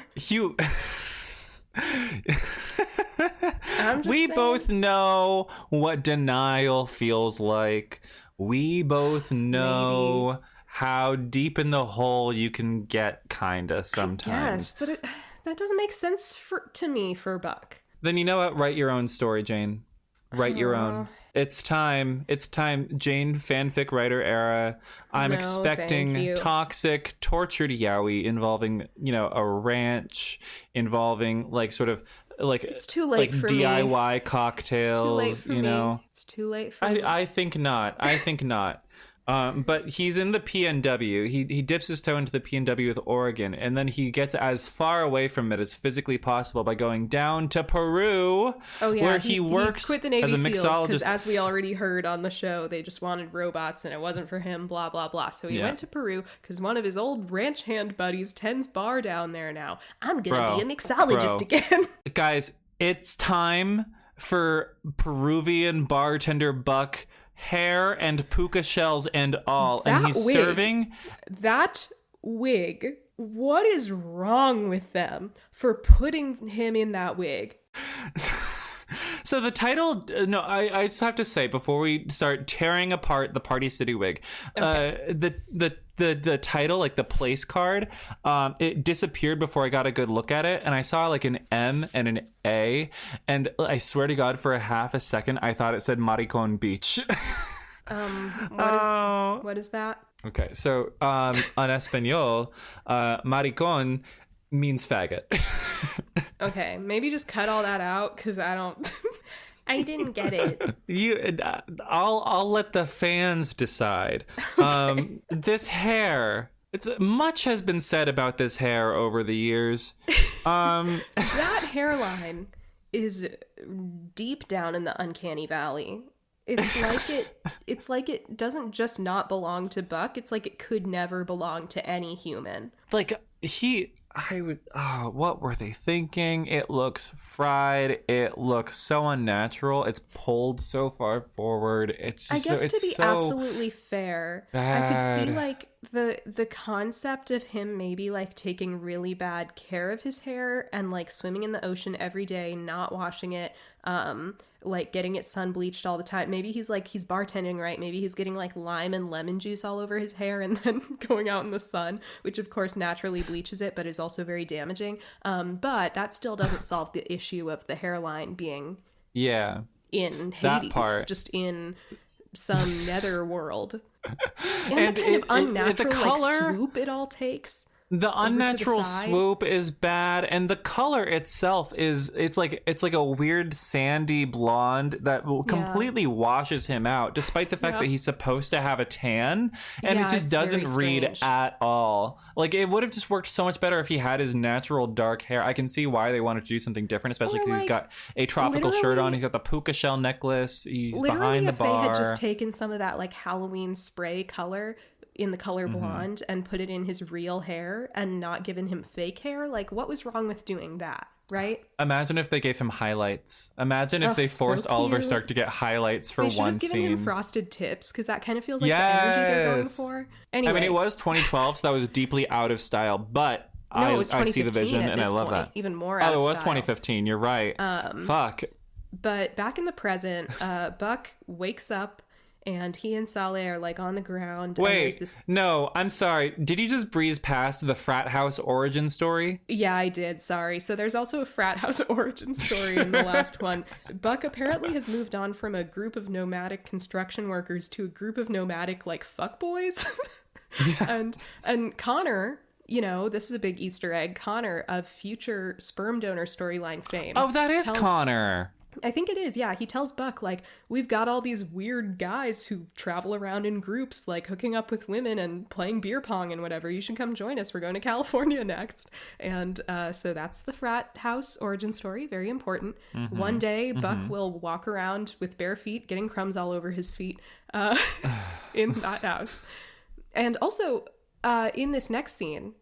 We both know what denial feels like. We both know how deep in the hole you can get, kinda, sometimes. Yes, but that doesn't make sense to me for Buck. Then you know what? Write your own story, Jane. Write your own. It's time. It's time. Jane fanfic writer era. I'm expecting toxic, tortured yaoi involving, you know, a ranch, involving like sort of like it's too late like for DIY me. cocktails. It's too late for you know, me. It's too late for me. I think not. I think not. But he's in the PNW. He dips his toe into the PNW with Oregon, and then he gets as far away from it as physically possible by going down to Peru, where he works quit the Navy as a SEALs, mixologist. because as we already heard on the show, they just wanted robots, and it wasn't for him, blah, blah, blah. So he went to Peru, because one of his old ranch hand buddies tends bar down there now. I'm going to be a mixologist again. Guys, it's time for Peruvian bartender Buck, hair and puka shells and all. That and he's wig. serving... That wig. What is wrong with them for putting him in that wig? So the title, no, I just have to say before we start tearing apart the Party City wig, Okay. The title, like the place card, it disappeared before I got a good look at it, and I saw like an M and an A, and I swear to God, for a half a second, I thought it said Maricon Beach. What is that? Okay, so on Espanol, maricon means faggot. Okay, maybe just cut all that out because I don't. I didn't get it. I'll let the fans decide. This hair. Much has been said about this hair over the years. That hairline is deep down in the uncanny valley. It's like it doesn't just not belong to Buck. It's like it could never belong to any human. Like what were they thinking? It looks fried. It looks so unnatural. It's pulled so far forward. It's just I guess it's to be so absolutely fair, bad. I could see like the concept of him maybe like taking really bad care of his hair and like swimming in the ocean every day, not washing it, like getting it sun bleached all the time. Maybe he's bartending, right? Maybe he's getting like lime and lemon juice all over his hair and then going out in the sun, which of course naturally bleaches it, but is also very damaging. But that still doesn't solve the issue of the hairline being in Hades, just in some nether world. And the kind of unnatural like swoop it all takes. The unnatural swoop is bad, and the color itself it's like a weird sandy blonde that completely washes him out, despite the fact that he's supposed to have a tan, and it just doesn't read at all. Like, it would have just worked so much better if he had his natural dark hair. I can see why they wanted to do something different, especially because he's got a tropical shirt on. He's got the puka shell necklace. He's behind the bar. If they had just taken some of that like Halloween spray color in the color blonde and put it in his real hair and not given him fake hair, like what was wrong with doing that, right? Imagine if they gave him highlights. Imagine if they forced Oliver Stark to get highlights for one scene. They should have given him frosted tips, because that kind of feels like the energy they're going for. Anyway, I mean, it was 2012, so that was deeply out of style, but I see the vision and I love that. Even more out of style. Oh, it was 2015. You're right. Fuck. But back in the present, Buck wakes up and he and Saleh are like on the ground. Wait, no, I'm sorry. Did you just breeze past the frat house origin story? Yeah, I did. Sorry. So there's also a frat house origin story in the last one. Buck apparently has moved on from a group of nomadic construction workers to a group of nomadic like fuckboys. And Connor, you know, this is a big Easter egg. Connor of future sperm donor storyline fame. Oh, that is Connor. I think it is, yeah. He tells Buck, like, we've got all these weird guys who travel around in groups, like, hooking up with women and playing beer pong and whatever. You should come join us. We're going to California next. And so that's the frat house origin story. Very important. One day, Buck will walk around with bare feet, getting crumbs all over his feet in that house. And also, in this next scene...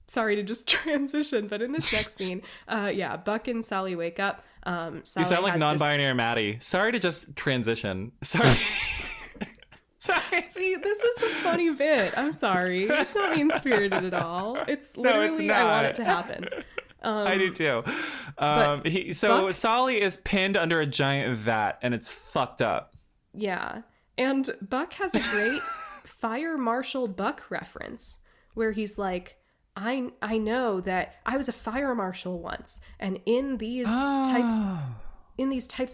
Sorry to just transition, but in this next scene, Buck and Sally wake up. You sound like non-binary Maddie. Sorry to just transition. Sorry. Sorry. See, this is a funny bit. I'm sorry. It's not mean-spirited at all. It's literally, I want it to happen. I do too. Sally is pinned under a giant vat, and it's fucked up. Yeah. And Buck has a great Fire Marshal Buck reference, where he's like, I know that I was a fire marshal once, and in these types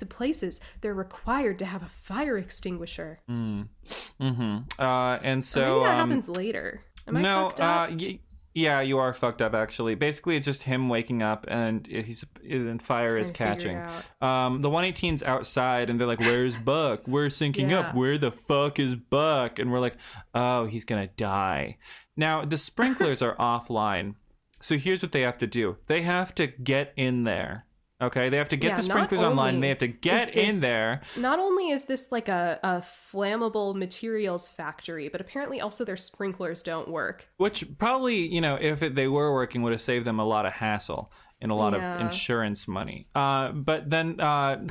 of places, they're required to have a fire extinguisher. And so maybe that happens later. Am I fucked up? Yeah, you are fucked up, actually. Basically, it's just him waking up and fire is catching. The 118's outside and they're like, where's Buck? We're syncing up. Where the fuck is Buck? And we're like, oh, he's gonna die. Now, the sprinklers are offline. So here's what they have to do. They have to get in there Okay, they have to get Yeah, the not sprinklers online. And only they have to get in there. Not only is this like a flammable materials factory, but apparently also their sprinklers don't work. Which probably, you know, if they were working, would have saved them a lot of hassle and a lot of Yeah. insurance money. But then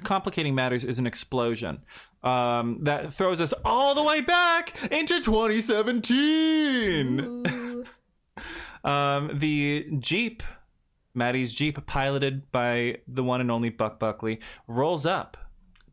complicating matters is an explosion that throws us all the way back into 2017. Ooh. The Jeep, Maddie's Jeep, piloted by the one and only Buck Buckley, rolls up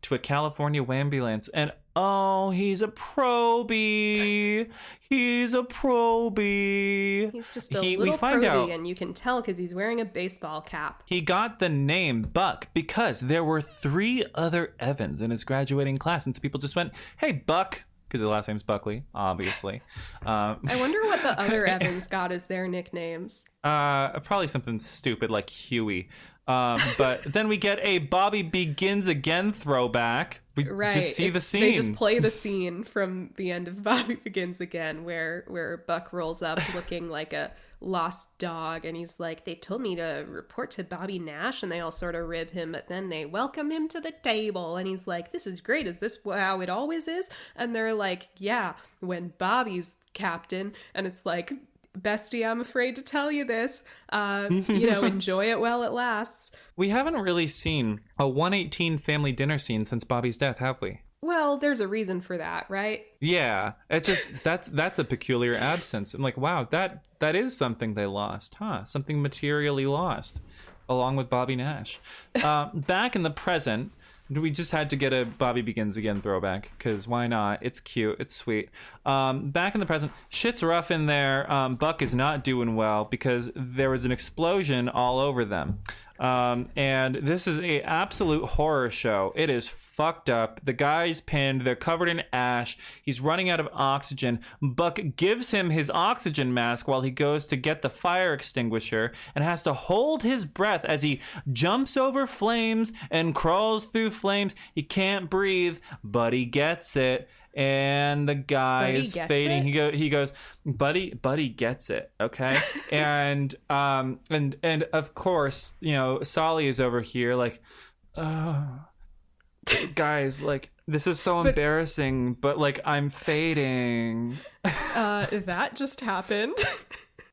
to a California wambulance, and oh, he's a probie. He's a probie. He's just a little probie, and you can tell because he's wearing a baseball cap. He got the name Buck because there were 3 other Evans in his graduating class, and so people just went, "Hey, Buck," because the last name's Buckley, obviously. I wonder what the other Evans got as their nicknames. Probably something stupid like Huey. But then we get a Bobby Begins Again throwback. We just see the scene. They just play the scene from the end of Bobby Begins Again where Buck rolls up looking like a lost dog, and he's like, they told me to report to Bobby Nash, and they all sort of rib him, but then they welcome him to the table, and he's like, this is great, is this how it always is? And they're like, yeah, when Bobby's captain. And it's like, bestie, I'm afraid to tell you this. Enjoy it while it lasts. We haven't really seen a 118 family dinner scene since Bobby's death, have we? Well, there's a reason for that, right? Yeah, it's just that's a peculiar absence. I'm like, wow, that is something they lost, huh? Something materially lost, along with Bobby Nash. Back in the present, we just had to get a Bobby Begins Again throwback, because why not? It's cute. It's sweet. Back in the present, shit's rough in there. Buck is not doing well because there was an explosion all over them. And this is a absolute horror show. It is fucked up. The guy's pinned. They're covered in ash. He's running out of oxygen. Buck gives him his oxygen mask while he goes to get the fire extinguisher and has to hold his breath as he jumps over flames and crawls through flames. He can't breathe, but he gets it. And the guy is fading. He goes, buddy gets it, okay? and of course, you know, Solly is over here like, guys, like, this is so embarrassing, but like, I'm fading. That just happened.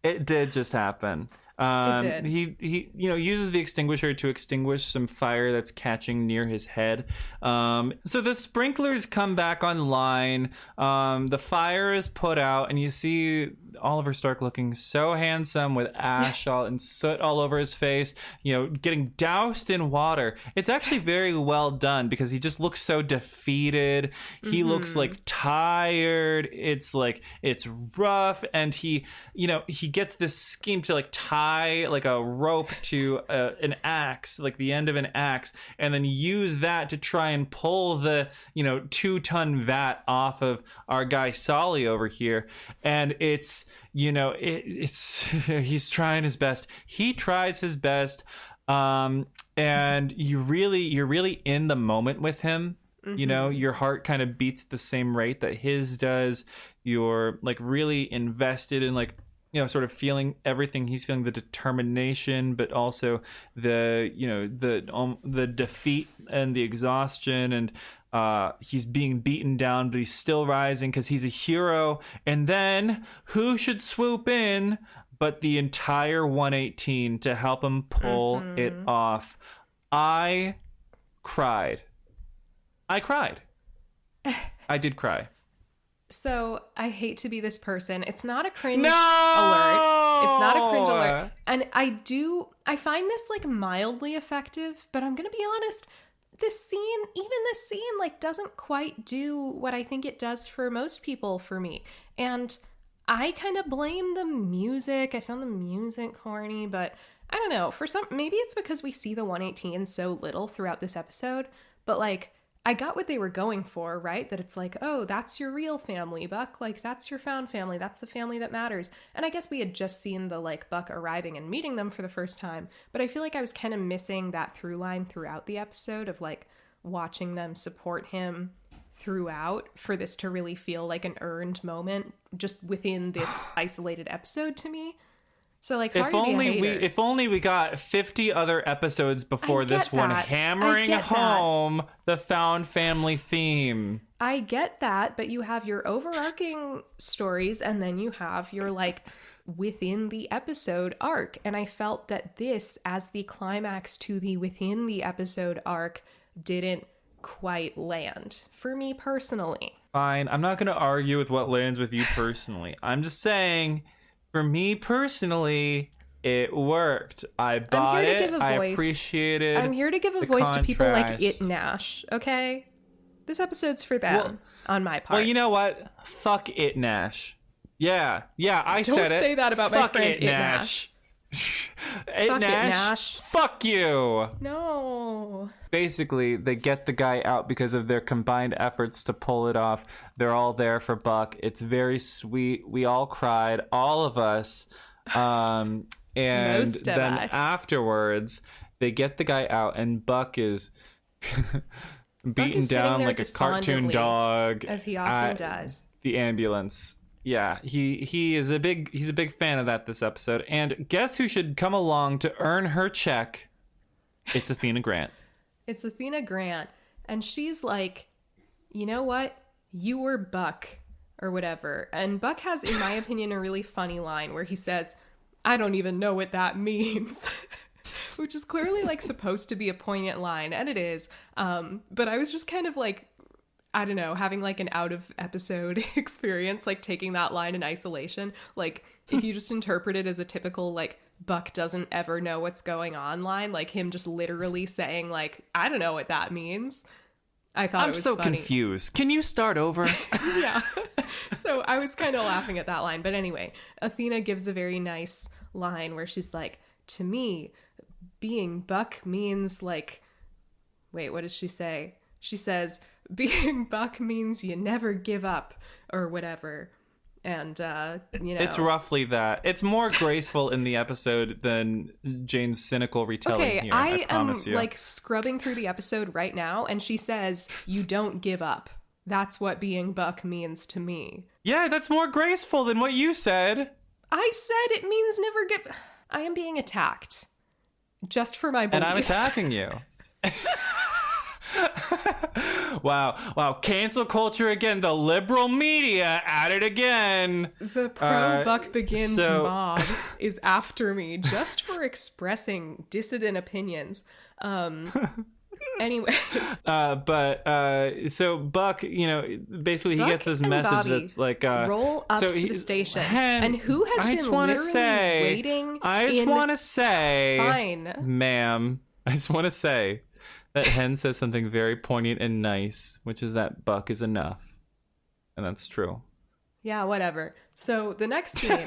It did just happen. He uses the extinguisher to extinguish some fire that's catching near his head. So the sprinklers come back online. The fire is put out, and you see Oliver Stark looking so handsome with ash and soot all over his face, you know, getting doused in water. It's actually very well done because he just looks so defeated. He looks like tired. It's like, it's rough. And he gets this scheme to like tie like a rope to an axe, like the end of an axe, and then use that to try and pull the, 2-ton vat off of our guy Solly over here. And it's, he's trying his best. He tries his best. And you're really in the moment with him. You know, your heart kind of beats at the same rate that his does. You're like really invested in like, sort of feeling everything he's feeling, the determination, but also the defeat and the exhaustion, and he's being beaten down, but he's still rising because he's a hero. And then who should swoop in but the entire 118 to help him pull it off? I cried. I did cry. So I hate to be this person. It's not a cringe alert. It's not a cringe alert. And I find this like mildly effective, but I'm going to be honest, this scene like doesn't quite do what I think it does for most people for me. And I kind of blame the music. I found the music corny, but I don't know. Maybe it's because we see the 118 so little throughout this episode, but like, I got what they were going for, right? That it's like, oh, that's your real family, Buck. Like, that's your found family. That's the family that matters. And I guess we had just seen the, like, Buck arriving and meeting them for the first time. But I feel like I was kind of missing that through line throughout the episode of, like, watching them support him throughout for this to really feel like an earned moment just within this isolated episode to me. So, like, sorry to be a hater. If only we got 50 other episodes before this one, hammering home the found family theme. I get that, but you have your overarching stories, and then you have your, like, within the episode arc. And I felt that this, as the climax to the within the episode arc, didn't quite land for me personally. Fine. I'm not going to argue with what lands with you personally. I'm just saying, for me personally, it worked. I bought it. I appreciated. I'm here to give a voice to people like It Nash, okay? This episode's for them, on my part. Well, you know what? Fuck It Nash. Yeah, I said it. Don't say that about my friend It Nash. It Nash. Fuck you. No. Basically, they get the guy out because of their combined efforts to pull it off. They're all there for Buck. It's very sweet. We all cried, all of us. And then afterwards, they get the guy out, and Buck is beaten down like a cartoon dog, as he often does. The ambulance. Yeah, he's a big fan of that this episode. And guess who should come along to earn her check? It's Athena Grant. It's Athena Grant, and she's like, you know what? You were Buck, or whatever. And Buck has, in my opinion, a really funny line where he says, I don't even know what that means. Which is clearly, like, supposed to be a poignant line, and it is. But I was just kind of like, I don't know, having like an out of episode experience, like taking that line in isolation. Like, if you just interpret it as a typical, like, Buck doesn't ever know what's going on line, like him just literally saying, like, I don't know what that means. I thought it was funny. I'm so confused. Can you start over? Yeah. So I was kind of laughing at that line. But anyway, Athena gives a very nice line where she's like, to me, being Buck means like, wait, what does she say? She says, being Buck means you never give up, or whatever. And, you know. It's roughly that. It's more graceful in the episode than Jane's cynical retelling here. I promise you. Like, scrubbing through the episode right now, and she says, you don't give up. That's what being Buck means to me. Yeah, that's more graceful than what you said. I said it means never give... I am being attacked. Just for my beliefs. And I'm attacking you. Wow, cancel culture again. The liberal media at it again. The pro Buck Begins mob is after me just for expressing dissident opinions. Anyway. So Buck, you know, basically he gets this message Bobby that's like roll up to the station. And who has been literally waiting? I just want to say, fine, ma'am, I just want to say that Hen says something very poignant and nice, which is that Buck is enough. And that's true. Yeah, whatever. So the next scene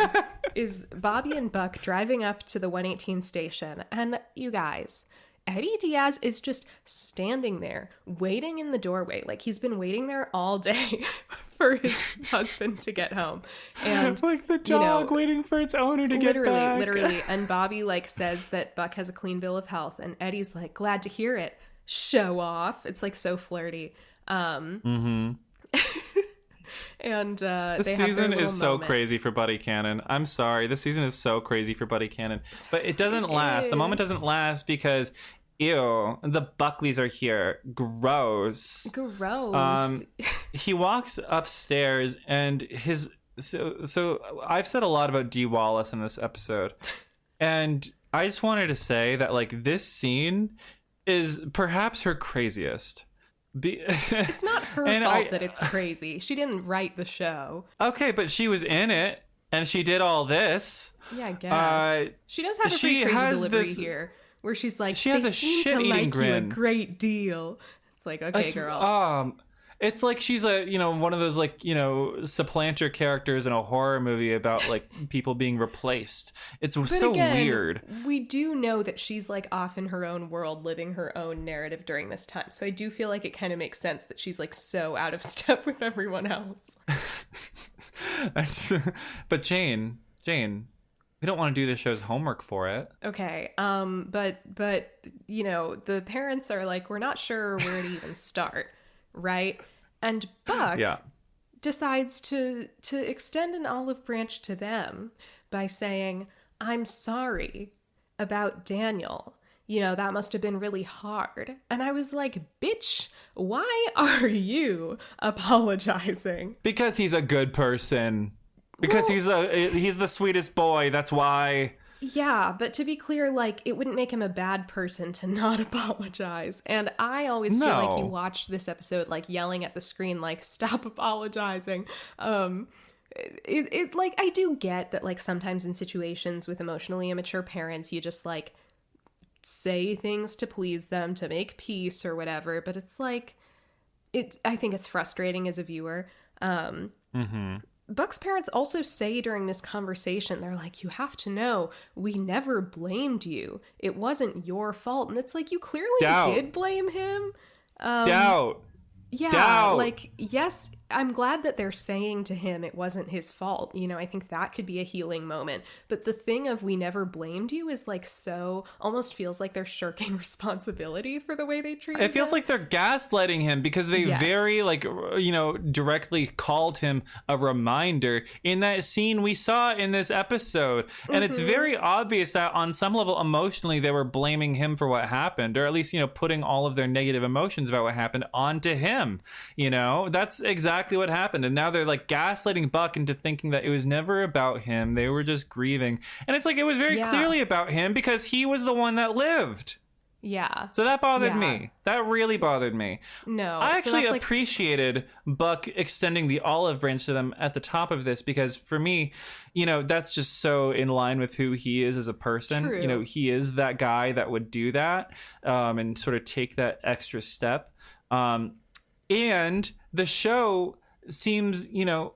is Bobby and Buck driving up to the 118 station. And you guys, Eddie Diaz is just standing there, waiting in the doorway. Like, he's been waiting there all day for his husband to get home. And like the dog waiting for its owner to get back. Literally. And Bobby, like, says that Buck has a clean bill of health. And Eddie's like, glad to hear it. Show off. It's, like, so flirty. And this season is so crazy for Buddy Cannon. I'm sorry. This season is so crazy for Buddy Cannon. But it doesn't last. The moment doesn't last because, ew, the Buckleys are here. Gross. He walks upstairs and his... So I've said a lot about Dee Wallace in this episode. And I just wanted to say that, like, this scene is perhaps her craziest. It's not her fault that it's crazy. She didn't write the show. Okay, but she was in it, and she did all this. Yeah, I guess. She does have a pretty crazy delivery here, where she's like, she has a shit-eating grin. You a great deal. It's like, okay, girl. It's like she's a, you know, one of those, like, you know, supplanter characters in a horror movie about, like, people being replaced. It's so weird. We do know that she's, like, off in her own world, living her own narrative during this time. So I do feel like it kind of makes sense that she's, like, so out of step with everyone else. But Jane, we don't want to do the show's homework for it. Okay. But you know, the parents are like, we're not sure where to even start. Right? And Buck decides to extend an olive branch to them by saying, I'm sorry about Daniel. You know, that must have been really hard. And I was like, bitch, why are you apologizing? Because he's a good person. Because he's the sweetest boy. That's why. Yeah, but to be clear, like, it wouldn't make him a bad person to not apologize. And I always feel like you watched this episode, like, yelling at the screen, like, stop apologizing. Like, I do get that, like, sometimes in situations with emotionally immature parents, you just, like, say things to please them, to make peace or whatever. But it's, like, I think it's frustrating as a viewer. Buck's parents also say during this conversation, they're like, you have to know, we never blamed you. It wasn't your fault. And it's like, you clearly did blame him. Doubt. Yeah, like, yes, I'm glad that they're saying to him it wasn't his fault. You know, I think that could be a healing moment. But the thing of we never blamed you is like so, almost feels like they're shirking responsibility for the way they treat him. It feels like they're gaslighting him because they very, like, you know, directly called him a reminder in that scene we saw in this episode. And it's very obvious that on some level, emotionally, they were blaming him for what happened, or at least, you know, putting all of their negative emotions about what happened onto him. You know, that's exactly what happened. And now they're like gaslighting Buck into thinking that it was never about him. They were just grieving. And it's like, it was very clearly about him because he was the one that lived. Yeah. So that bothered me. That really bothered me. No. I actually appreciated Buck extending the olive branch to them at the top of this because for me, you know, that's just so in line with who he is as a person. True. You know, he is that guy that would do that and sort of take that extra step. And the show seems, you know,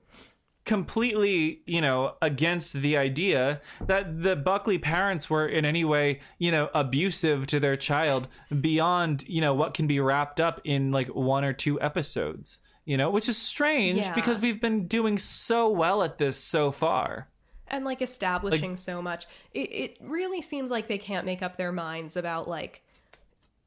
completely, you know, against the idea that the Buckley parents were in any way, you know, abusive to their child beyond, you know, what can be wrapped up in like 1 or 2 episodes, you know, which is strange because we've been doing so well at this so far. And like establishing so much. It really seems like they can't make up their minds about like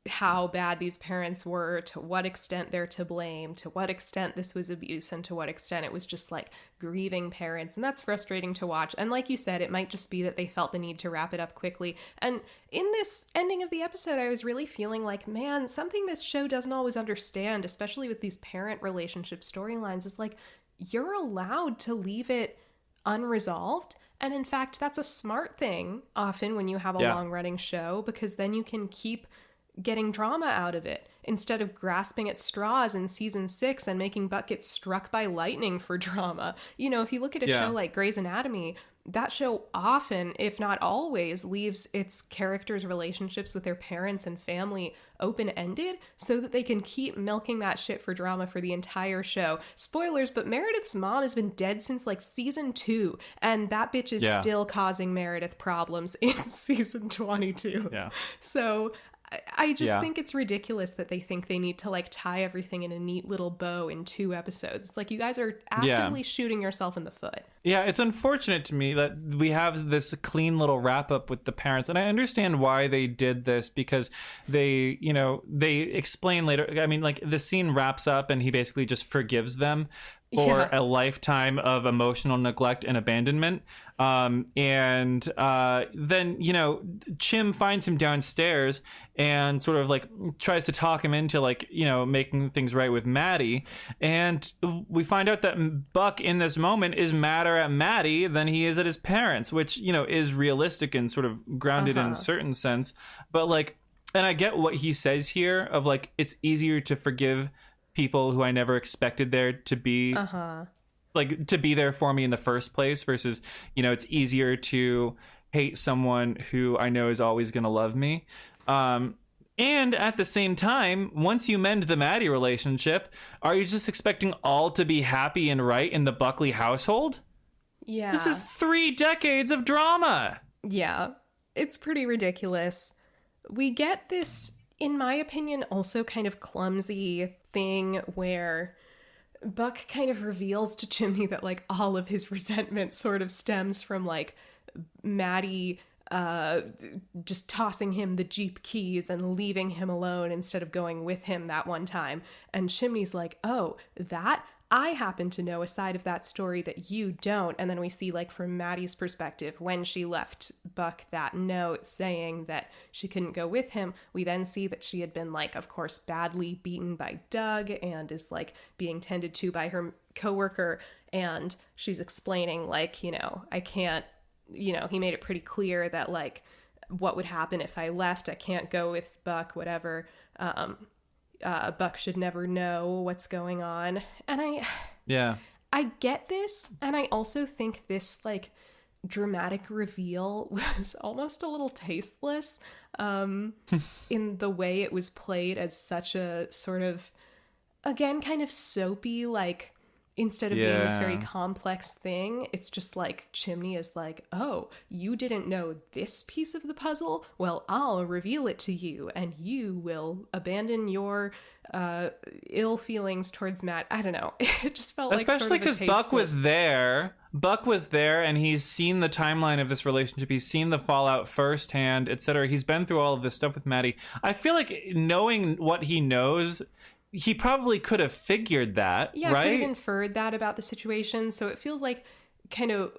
how bad these parents were, to what extent they're to blame, to what extent this was abuse, and to what extent it was just like grieving parents. And that's frustrating to watch. And like you said, it might just be that they felt the need to wrap it up quickly. And in this ending of the episode, I was really feeling like, man, something this show doesn't always understand, especially with these parent relationship storylines, is like, you're allowed to leave it unresolved. And in fact, that's a smart thing often when you have a long-running show, because then you can keep getting drama out of it instead of grasping at straws in season 6 and making Buck get struck by lightning for drama. You know, if you look at a show like Grey's Anatomy, that show often, if not always, leaves its characters' relationships with their parents and family open-ended so that they can keep milking that shit for drama for the entire show. Spoilers, but Meredith's mom has been dead since like season 2, and that bitch is still causing Meredith problems in season 22. Yeah. So I just think it's ridiculous that they think they need to like tie everything in a neat little bow in 2 episodes. It's like you guys are actively shooting yourself in the foot. Yeah, it's unfortunate to me that we have this clean little wrap up with the parents. And I understand why they did this because they, you know, they explain later. I mean, like the scene wraps up and he basically just forgives them for a lifetime of emotional neglect and abandonment. Then, you know, Chim finds him downstairs and sort of like tries to talk him into like, you know, making things right with Maddie. And we find out that Buck in this moment is madder at Maddie than he is at his parents, which, you know, is realistic and sort of grounded in a certain sense. But like, and I get what he says here of like, it's easier to forgive people who I never expected there to be like to be there for me in the first place versus, you know, it's easier to hate someone who I know is always going to love me. And at the same time, once you mend the Maddie relationship, are you just expecting all to be happy and right in the Buckley household? Yeah. This is 3 decades of drama. Yeah. It's pretty ridiculous. We get this, in my opinion, also kind of clumsy thing where Buck kind of reveals to Chimney that like all of his resentment sort of stems from like Maddie just tossing him the Jeep keys and leaving him alone instead of going with him that one time. And Chimney's like, oh, that? I happen to know a side of that story that you don't. And then we see like from Maddie's perspective when she left Buck that note saying that she couldn't go with him, we then see that she had been, like, of course, badly beaten by Doug and is, like, being tended to by her coworker. And she's explaining, like, I can't, he made it pretty clear that, like, what would happen if I left. I can't go with Buck, whatever. Buck should never know what's going on. And I get this, and I also think this, like, dramatic reveal was almost a little tasteless in the way it was played as such a sort of, again, kind of soapy, like, instead of being this very complex thing, it's just like Chimney is like, oh, you didn't know this piece of the puzzle? Well, I'll reveal it to you, and you will abandon your ill feelings towards Matt. I don't know. It just felt especially because Buck was there. Buck was there, and he's seen the timeline of this relationship. He's seen the fallout firsthand, etc. He's been through all of this stuff with Maddie. I feel like knowing what he knows, he probably could have figured that, yeah, right? Could have inferred that about the situation. So it feels like kind of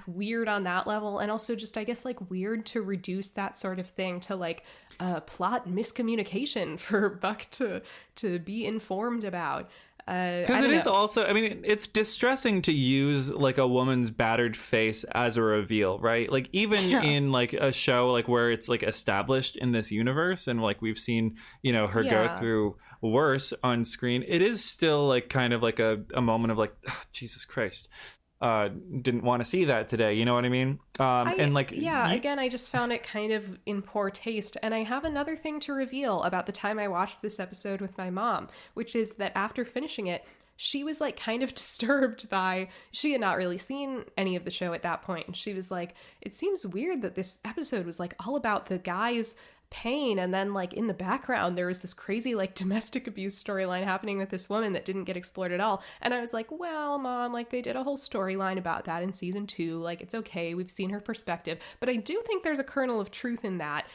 weird on that level, and also just, I guess, like, weird to reduce that sort of thing to, like, a plot miscommunication for Buck to be informed about. Because it is also, I mean, it's distressing to use, like, a woman's battered face as a reveal, right? Like, even in, like, a show, like, where it's, like, established in this universe and, like, we've seen, her go through worse on screen, it is still, like, kind of like a moment of, like, oh, Jesus Christ. Didn't want to see that today, you know what I mean? Again, I just found it kind of in poor taste. And I have another thing to reveal about the time I watched this episode with my mom, which is that after finishing it, she was, like, kind of disturbed by, she had not really seen any of the show at that point, and she was like, it seems weird that this episode was, like, all about the guy's pain, and then, like, in the background there was this crazy, like, domestic abuse storyline happening with this woman that didn't get explored at all. And I was like, well, Mom, like, they did a whole storyline about that in season 2, like, it's okay, we've seen her perspective. But I do think there's a kernel of truth in that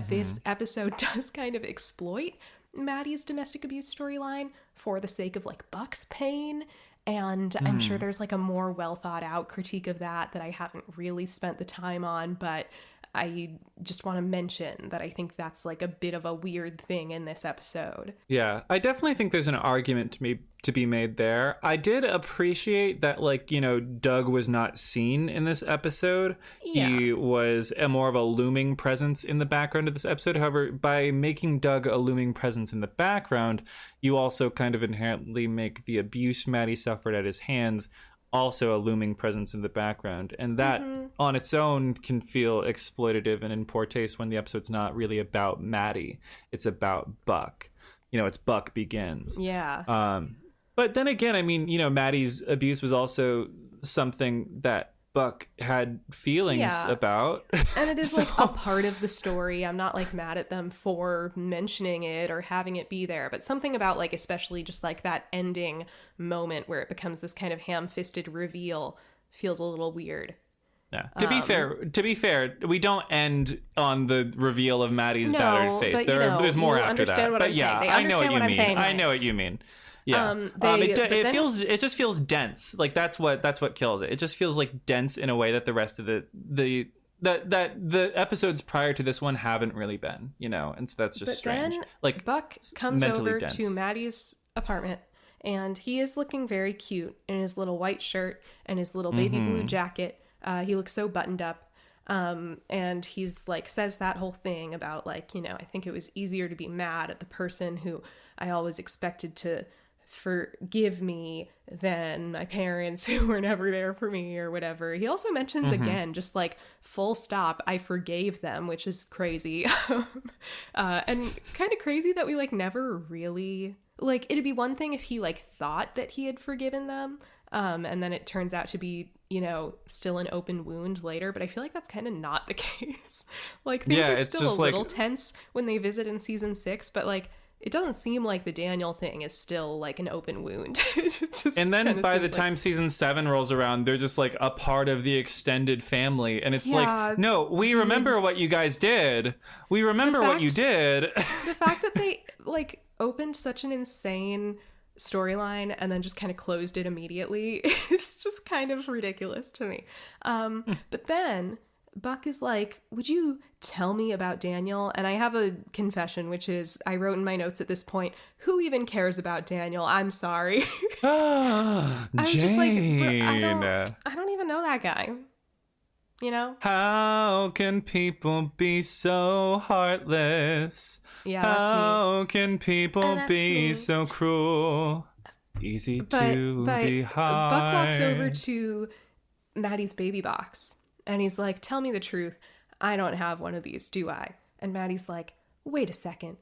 this episode does kind of exploit Maddie's domestic abuse storyline for the sake of, like, Buck's pain. And I'm sure there's, like, a more well thought out critique of that I haven't really spent the time on, but I just want to mention that I think that's, like, a bit of a weird thing in this episode. Yeah, I definitely think there's an argument to be made there. I did appreciate that, like, Doug was not seen in this episode. Yeah. He was more of a looming presence in the background of this episode. However, by making Doug a looming presence in the background, you also kind of inherently make the abuse Maddie suffered at his hands also a looming presence in the background, and that on its own can feel exploitative and in poor taste when the episode's not really about Maddie, it's about Buck. It's Buck begins. But then again, I mean, Maddie's abuse was also something that Buck had feelings about. And it is, like, a part of the story. I'm not, like, mad at them for mentioning it or having it be there, but something about, like, especially just, like, that ending moment where it becomes this kind of ham-fisted reveal feels a little weird. Yeah. To be fair, we don't end on the reveal of Maddie's battered face. But, there's more after that. But I know what you mean. I know what you mean. Yeah, it just feels dense. Like that's what kills it. It just feels, like, dense in a way that the rest of the episodes prior to this one haven't really been, and so that's just strange. Then, like, Buck comes over to Maddie's apartment, and he is looking very cute in his little white shirt and his little baby blue jacket. He looks so buttoned up. And he's, like, says that whole thing about, like, I think it was easier to be mad at the person who I always expected to forgive me than my parents who were never there for me or whatever. He also mentions again, just, like, full stop, I forgave them, which is crazy. And kind of crazy that we, like, never really, like, it'd be one thing if he, like, thought that he had forgiven them, and then it turns out to be, still an open wound later, but I feel like that's kind of not the case. Like, things are still a little tense when they visit in season 6, but, like, it doesn't seem like the Daniel thing is still, like, an open wound. And then by the time season 7 rolls around, they're just, like, a part of the extended family. And it's like, no, we remember what you guys did. We remember what you did. The fact that they, like, opened such an insane storyline and then just kind of closed it immediately is just kind of ridiculous to me. But then Buck is like, would you tell me about Daniel? And I have a confession, which is I wrote in my notes at this point, who even cares about Daniel? I'm sorry. Ah, I was Jane. just like, I don't even know that guy. You know? How can people be so heartless? Yeah, that's me. How can people That's be me. so cruel? Easy to be hard. Buck walks over to Maddie's baby box and he's like, tell me the truth. I don't have one of these, do I? And Maddie's like, wait a second.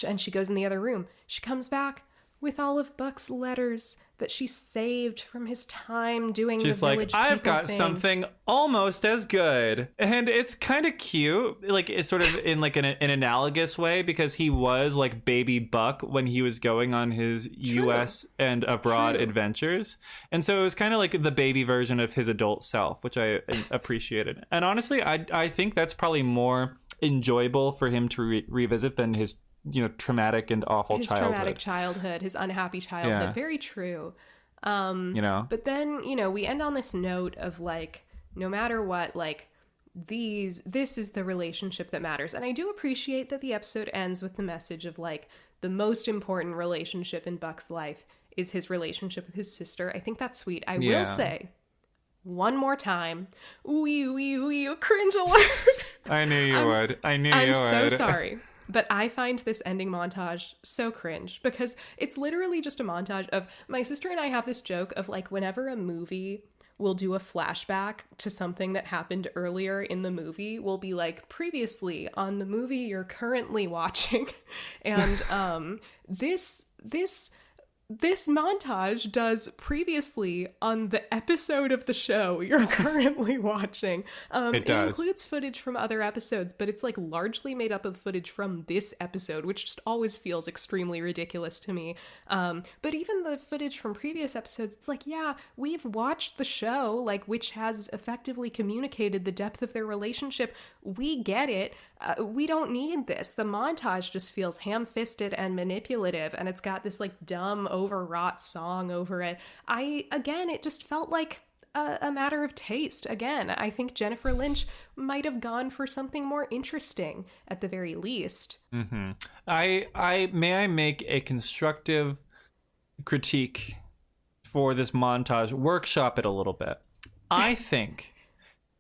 And she goes in the other room. She comes back with all of Buck's letters that she saved from his time doing She's the like, village I've people got thing. something almost as good. And it's kind of cute. Like, it's sort of in like an analogous way, because he was like baby Buck when he was going on his US and abroad adventures. And so it was kind of like the baby version of his adult self, which I appreciated. And honestly, I think that's probably more enjoyable for him to revisit than his traumatic and awful traumatic childhood, his unhappy childhood. Yeah. Very true. But then, we end on this note of like, no matter what, like this is the relationship that matters. And I do appreciate that the episode ends with the message of like, the most important relationship in Buck's life is his relationship with his sister. I think that's sweet. I will say one more time, cringe alert. I knew you would. I'm so sorry. But I find this ending montage so cringe because it's literally just a montage of my sister and I have this joke of like whenever a movie will do a flashback to something that happened earlier in the movie, we'll be like previously on the movie you're currently watching. And this montage does previously on the episode of the show you're currently watching. It includes footage from other episodes, but it's like largely made up of footage from this episode, which just always feels extremely ridiculous to me. But even the footage from previous episodes, it's like, yeah, we've watched the show, like, which has effectively communicated the depth of their relationship. We get it. We don't need this. The montage just feels ham-fisted and manipulative, and it's got this like dumb overwrought song over it. It just felt like a matter of taste. Again, I think Jennifer Lynch might have gone for something more interesting at the very least. Mm-hmm. I make a constructive critique for this montage, workshop it a little bit. I think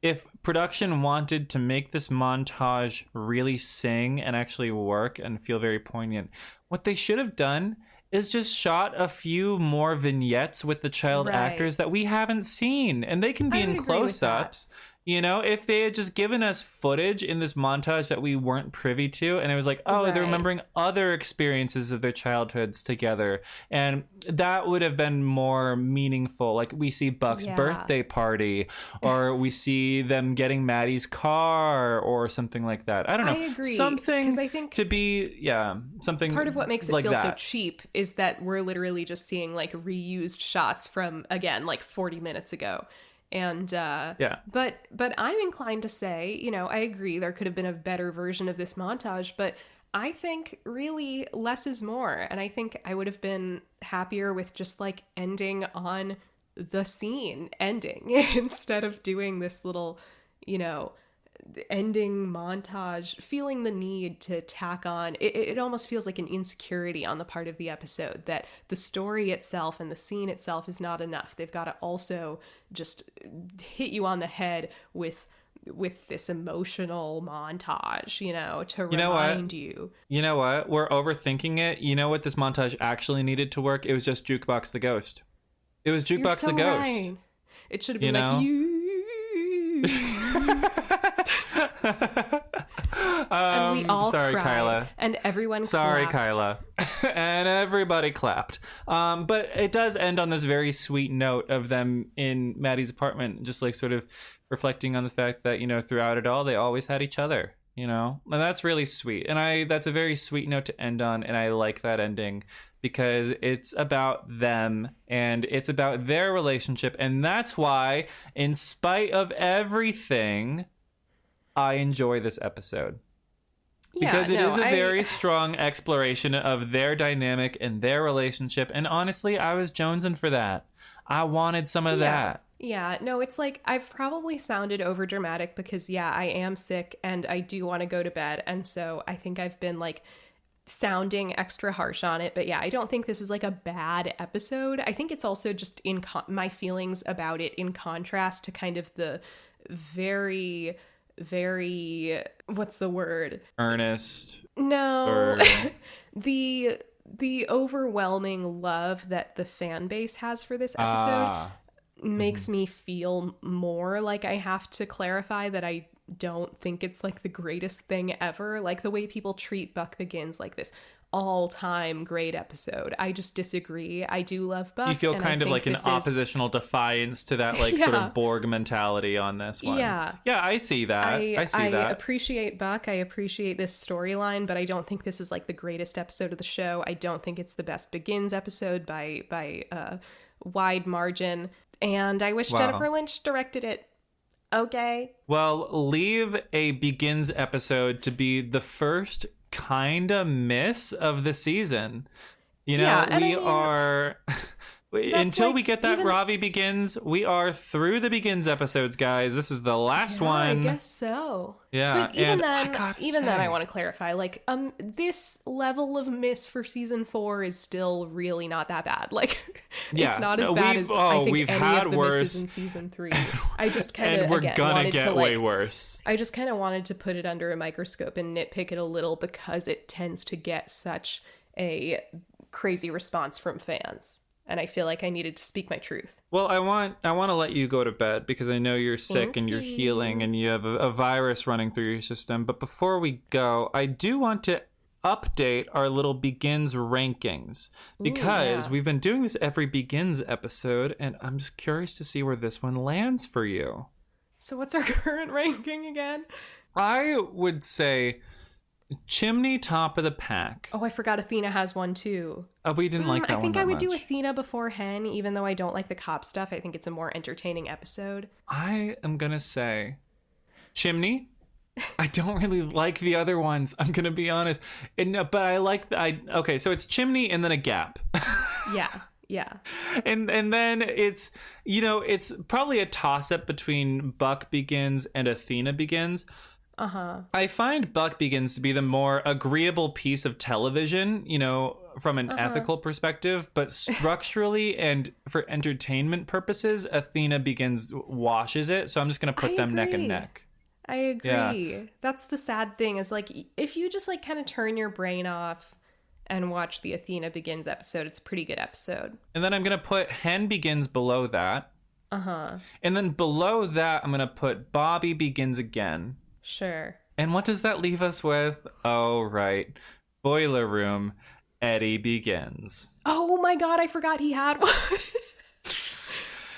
if production wanted to make this montage really sing and actually work and feel very poignant, what they should have done is just shot a few more vignettes with the child actors that we haven't seen. And they can be in close-ups. If they had just given us footage in this montage that we weren't privy to, and it was like, they're remembering other experiences of their childhoods together. And that would have been more meaningful. Like we see Buck's birthday party, or we see them getting Maddie's car or something like that. I don't know. I agree. Something 'cause I think to be, something part of what makes it like feel that. so cheap is that we're literally just seeing like reused shots from, again, like 40 minutes ago. And but I'm inclined to say, I agree there could have been a better version of this montage, but I think really less is more. And I think I would have been happier with just like ending on the scene ending instead of doing this little, ending montage, feeling the need to tack on. It almost feels like an insecurity on the part of the episode that the story itself and the scene itself is not enough. They've got to also just hit you on the head with this emotional montage, to remind you. You know what? We're overthinking it. You know what this montage actually needed to work? It was just Jukebox the Ghost. It was Jukebox the Ghost. Right. It should have been like you. And we all sorry, cried, Kyla. and everyone sorry, clapped. Kyla. And everybody clapped. But it does end on this very sweet note of them in Maddie's apartment, just like sort of reflecting on the fact that, throughout it all, they always had each other, and that's really sweet. And that's a very sweet note to end on. And I like that ending because it's about them and it's about their relationship. And that's why, in spite of everything, I enjoy this episode. Because it is a very strong exploration of their dynamic and their relationship. And honestly, I was jonesing for that. I wanted some of that. Yeah, no, it's like I've probably sounded over dramatic because, yeah, I am sick and I do want to go to bed. And so I think I've been like sounding extra harsh on it. But yeah, I don't think this is like a bad episode. I think it's also just in my feelings about it in contrast to kind of the very, very, what's the word? Earnest. No. Or... the overwhelming love that the fan base has for this episode makes me feel more like I have to clarify that I don't think it's like the greatest thing ever. Like the way people treat Buck Begins like this all-time great episode. I just disagree. I do love Buck. You feel kind of like an oppositional defiance to that like sort of Borg mentality on this one. Yeah, I see that. I see that. I appreciate Buck. I appreciate this storyline, but I don't think this is like the greatest episode of the show. I don't think it's the best Begins episode by a wide margin. And I wish Jennifer Lynch directed it. Okay. Well, leave a Begins episode to be the first kind of miss of the season. You know, we are... Until we get that Ravi Begins, we are through the Begins episodes, guys. This is the last one. I guess so. Yeah. But even then, I want to clarify, like, this level of miss for season 4 is still really not that bad. Like, it's not as bad as I think we've any had of the worse misses in season 3. I just kind of and we're gonna get way worse. I just kind of wanted to put it under a microscope and nitpick it a little because it tends to get such a crazy response from fans. And I feel like I needed to speak my truth. Well, I want to let you go to bed because I know you're sick and you're healing and you have a virus running through your system. But before we go, I do want to update our little Begins rankings because we've been doing this every Begins episode, and I'm just curious to see where this one lands for you. So what's our current ranking again? I would say Chimney top of the pack. Oh, I forgot Athena has one too. Oh, we didn't like that one. I think I would do Athena before Hen, even though I don't like the cop stuff. I think it's a more entertaining episode. I am gonna say Chimney. I don't really like the other ones. I'm gonna be honest, but I like okay. So it's Chimney and then a gap. Yeah. And then it's it's probably a toss up between Buck Begins and Athena Begins. I find Buck Begins to be the more agreeable piece of television, from an ethical perspective, but structurally and for entertainment purposes, Athena Begins washes it. So I'm just going to put them neck and neck. I agree. Yeah. That's the sad thing is like, if you just like kind of turn your brain off and watch the Athena Begins episode, it's a pretty good episode. And then I'm going to put Hen Begins below that. And then below that, I'm going to put Bobby Begins Again. Sure. And what does that leave us with? Oh, right. Boiler Room, Eddie Begins. Oh my God, I forgot he had one.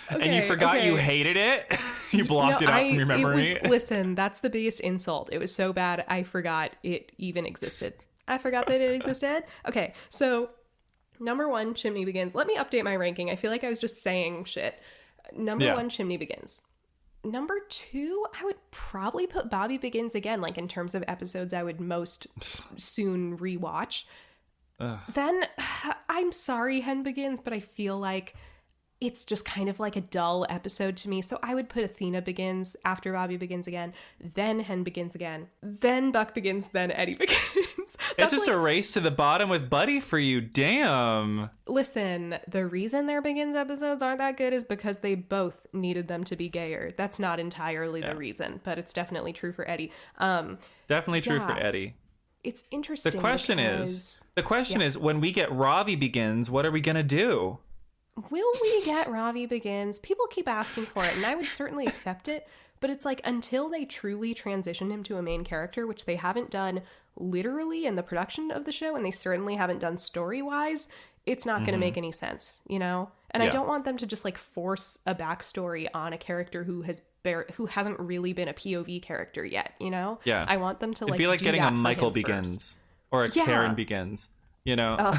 And you forgot you hated it? You blocked it out from your memory? Listen, that's the biggest insult. It was so bad, I forgot it even existed. I forgot that it existed. Okay, so number 1, Chimney Begins. Let me update my ranking. I feel like I was just saying shit. Number 1, Chimney Begins. Number 2, I would probably put Bobby Begins Again, like in terms of episodes I would most soon rewatch. Then, I'm sorry, Hen Begins, but I feel like it's just kind of like a dull episode to me. So I would put Athena Begins after Bobby Begins Again, then Hen Begins Again, then Buck Begins, then Eddie Begins. It's just a race to the bottom with Buddy for you. Damn. Listen, the reason their Begins episodes aren't that good is because they both needed them to be gayer. That's not entirely the reason, but it's definitely true for Eddie. Definitely true for Eddie. It's interesting. The question is, when we get Ravi Begins, what are we going to do? Will we get Ravi Begins? People keep asking for it, and I would certainly accept it. But it's like, until they truly transition him to a main character, which they haven't done literally in the production of the show, and they certainly haven't done story-wise, it's not going to make any sense, And I don't want them to just like force a backstory on a character who hasn't really been a POV character yet, Yeah. I want them to It'd be like getting a Michael Begins or a Karen Begins.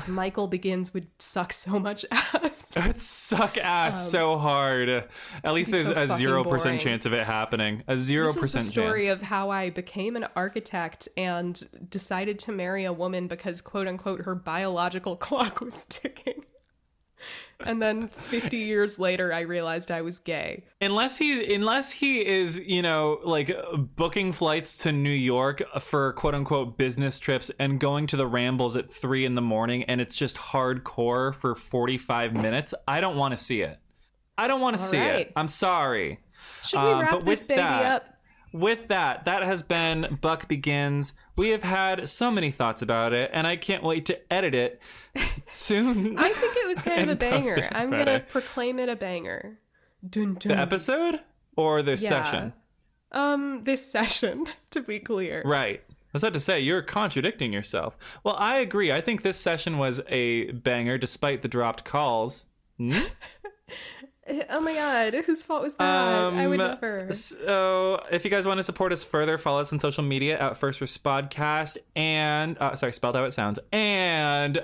Michael Begins would suck so much ass. It would suck ass so hard. At least there's a 0% chance of it happening. A 0% chance. This is the story of how I became an architect and decided to marry a woman because, quote unquote, her biological clock was ticking. And then 50 years later, I realized I was gay. Unless he is, like booking flights to New York for quote unquote business trips and going to the Rambles at 3 a.m. and it's just hardcore for 45 minutes. I don't want to see it. I don't want to see it. I'm sorry. Should we wrap this baby up? With that has been Buck Begins. We have had so many thoughts about it, and I can't wait to edit it soon. I think it was kind of a banger. I'm going to proclaim it a banger. Dun, dun. The episode or the session? This session, to be clear. Right. I was about to say, you're contradicting yourself. Well, I agree. I think this session was a banger, despite the dropped calls. Oh my god, whose fault was that? I would never. So, if you guys want to support us further, follow us on social media at First Respodcast and spelled how it sounds. And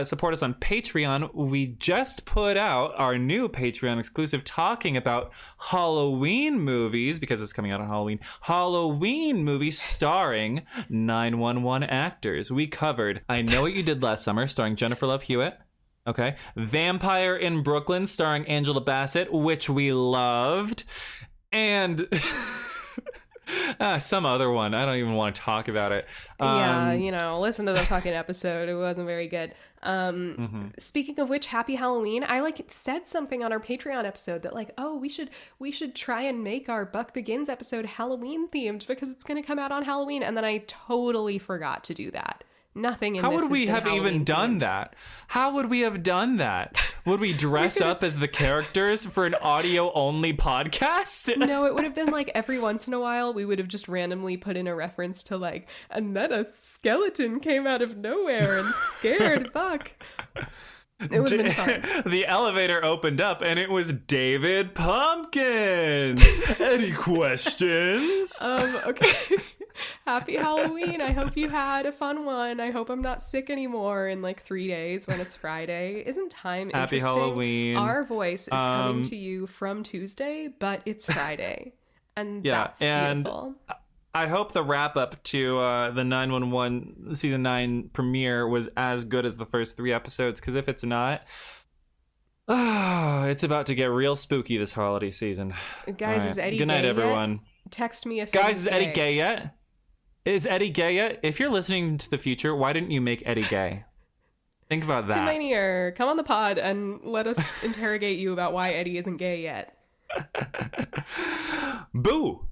support us on Patreon. We just put out our new Patreon exclusive talking about Halloween movies because it's coming out on Halloween. Halloween movies starring 911 actors. We covered I Know What You Did Last Summer, starring Jennifer Love Hewitt. Okay. Vampire in Brooklyn, starring Angela Bassett, which we loved. And some other one. I don't even want to talk about it. Listen to the fucking episode. It wasn't very good. Speaking of which, happy Halloween. I said something on our Patreon episode that we should try and make our Buck Begins episode Halloween themed because it's going to come out on Halloween. And then I totally forgot to do that. Nothing in How this would we have Halloween even done themed. that? How would we have done that? Would we dress up as the characters for an audio-only podcast? No, it would have been every once in a while we would have just randomly put in a reference to and then a skeleton came out of nowhere and scared Buck. It would have been fun. The elevator opened up and it was David Pumpkins. Any questions? Okay. Happy Halloween. I hope you had a fun one. I hope I'm not sick anymore in 3 days when it's Friday. Isn't time Happy interesting? Halloween. Our voice is coming to you from Tuesday, but it's Friday. And that's beautiful. I hope the wrap up to the 911 season 9 premiere was as good as the first 3 episodes, because if it's not, it's about to get real spooky this holiday season. Guys, right. Is Eddie Good night, gay everyone. Yet? Text me if Guys, is gay. Eddie gay yet? Is Eddie gay yet? If you're listening to the future, why didn't you make Eddie gay? Think about that. Two come on the pod and let us interrogate you about why Eddie isn't gay yet. Boo!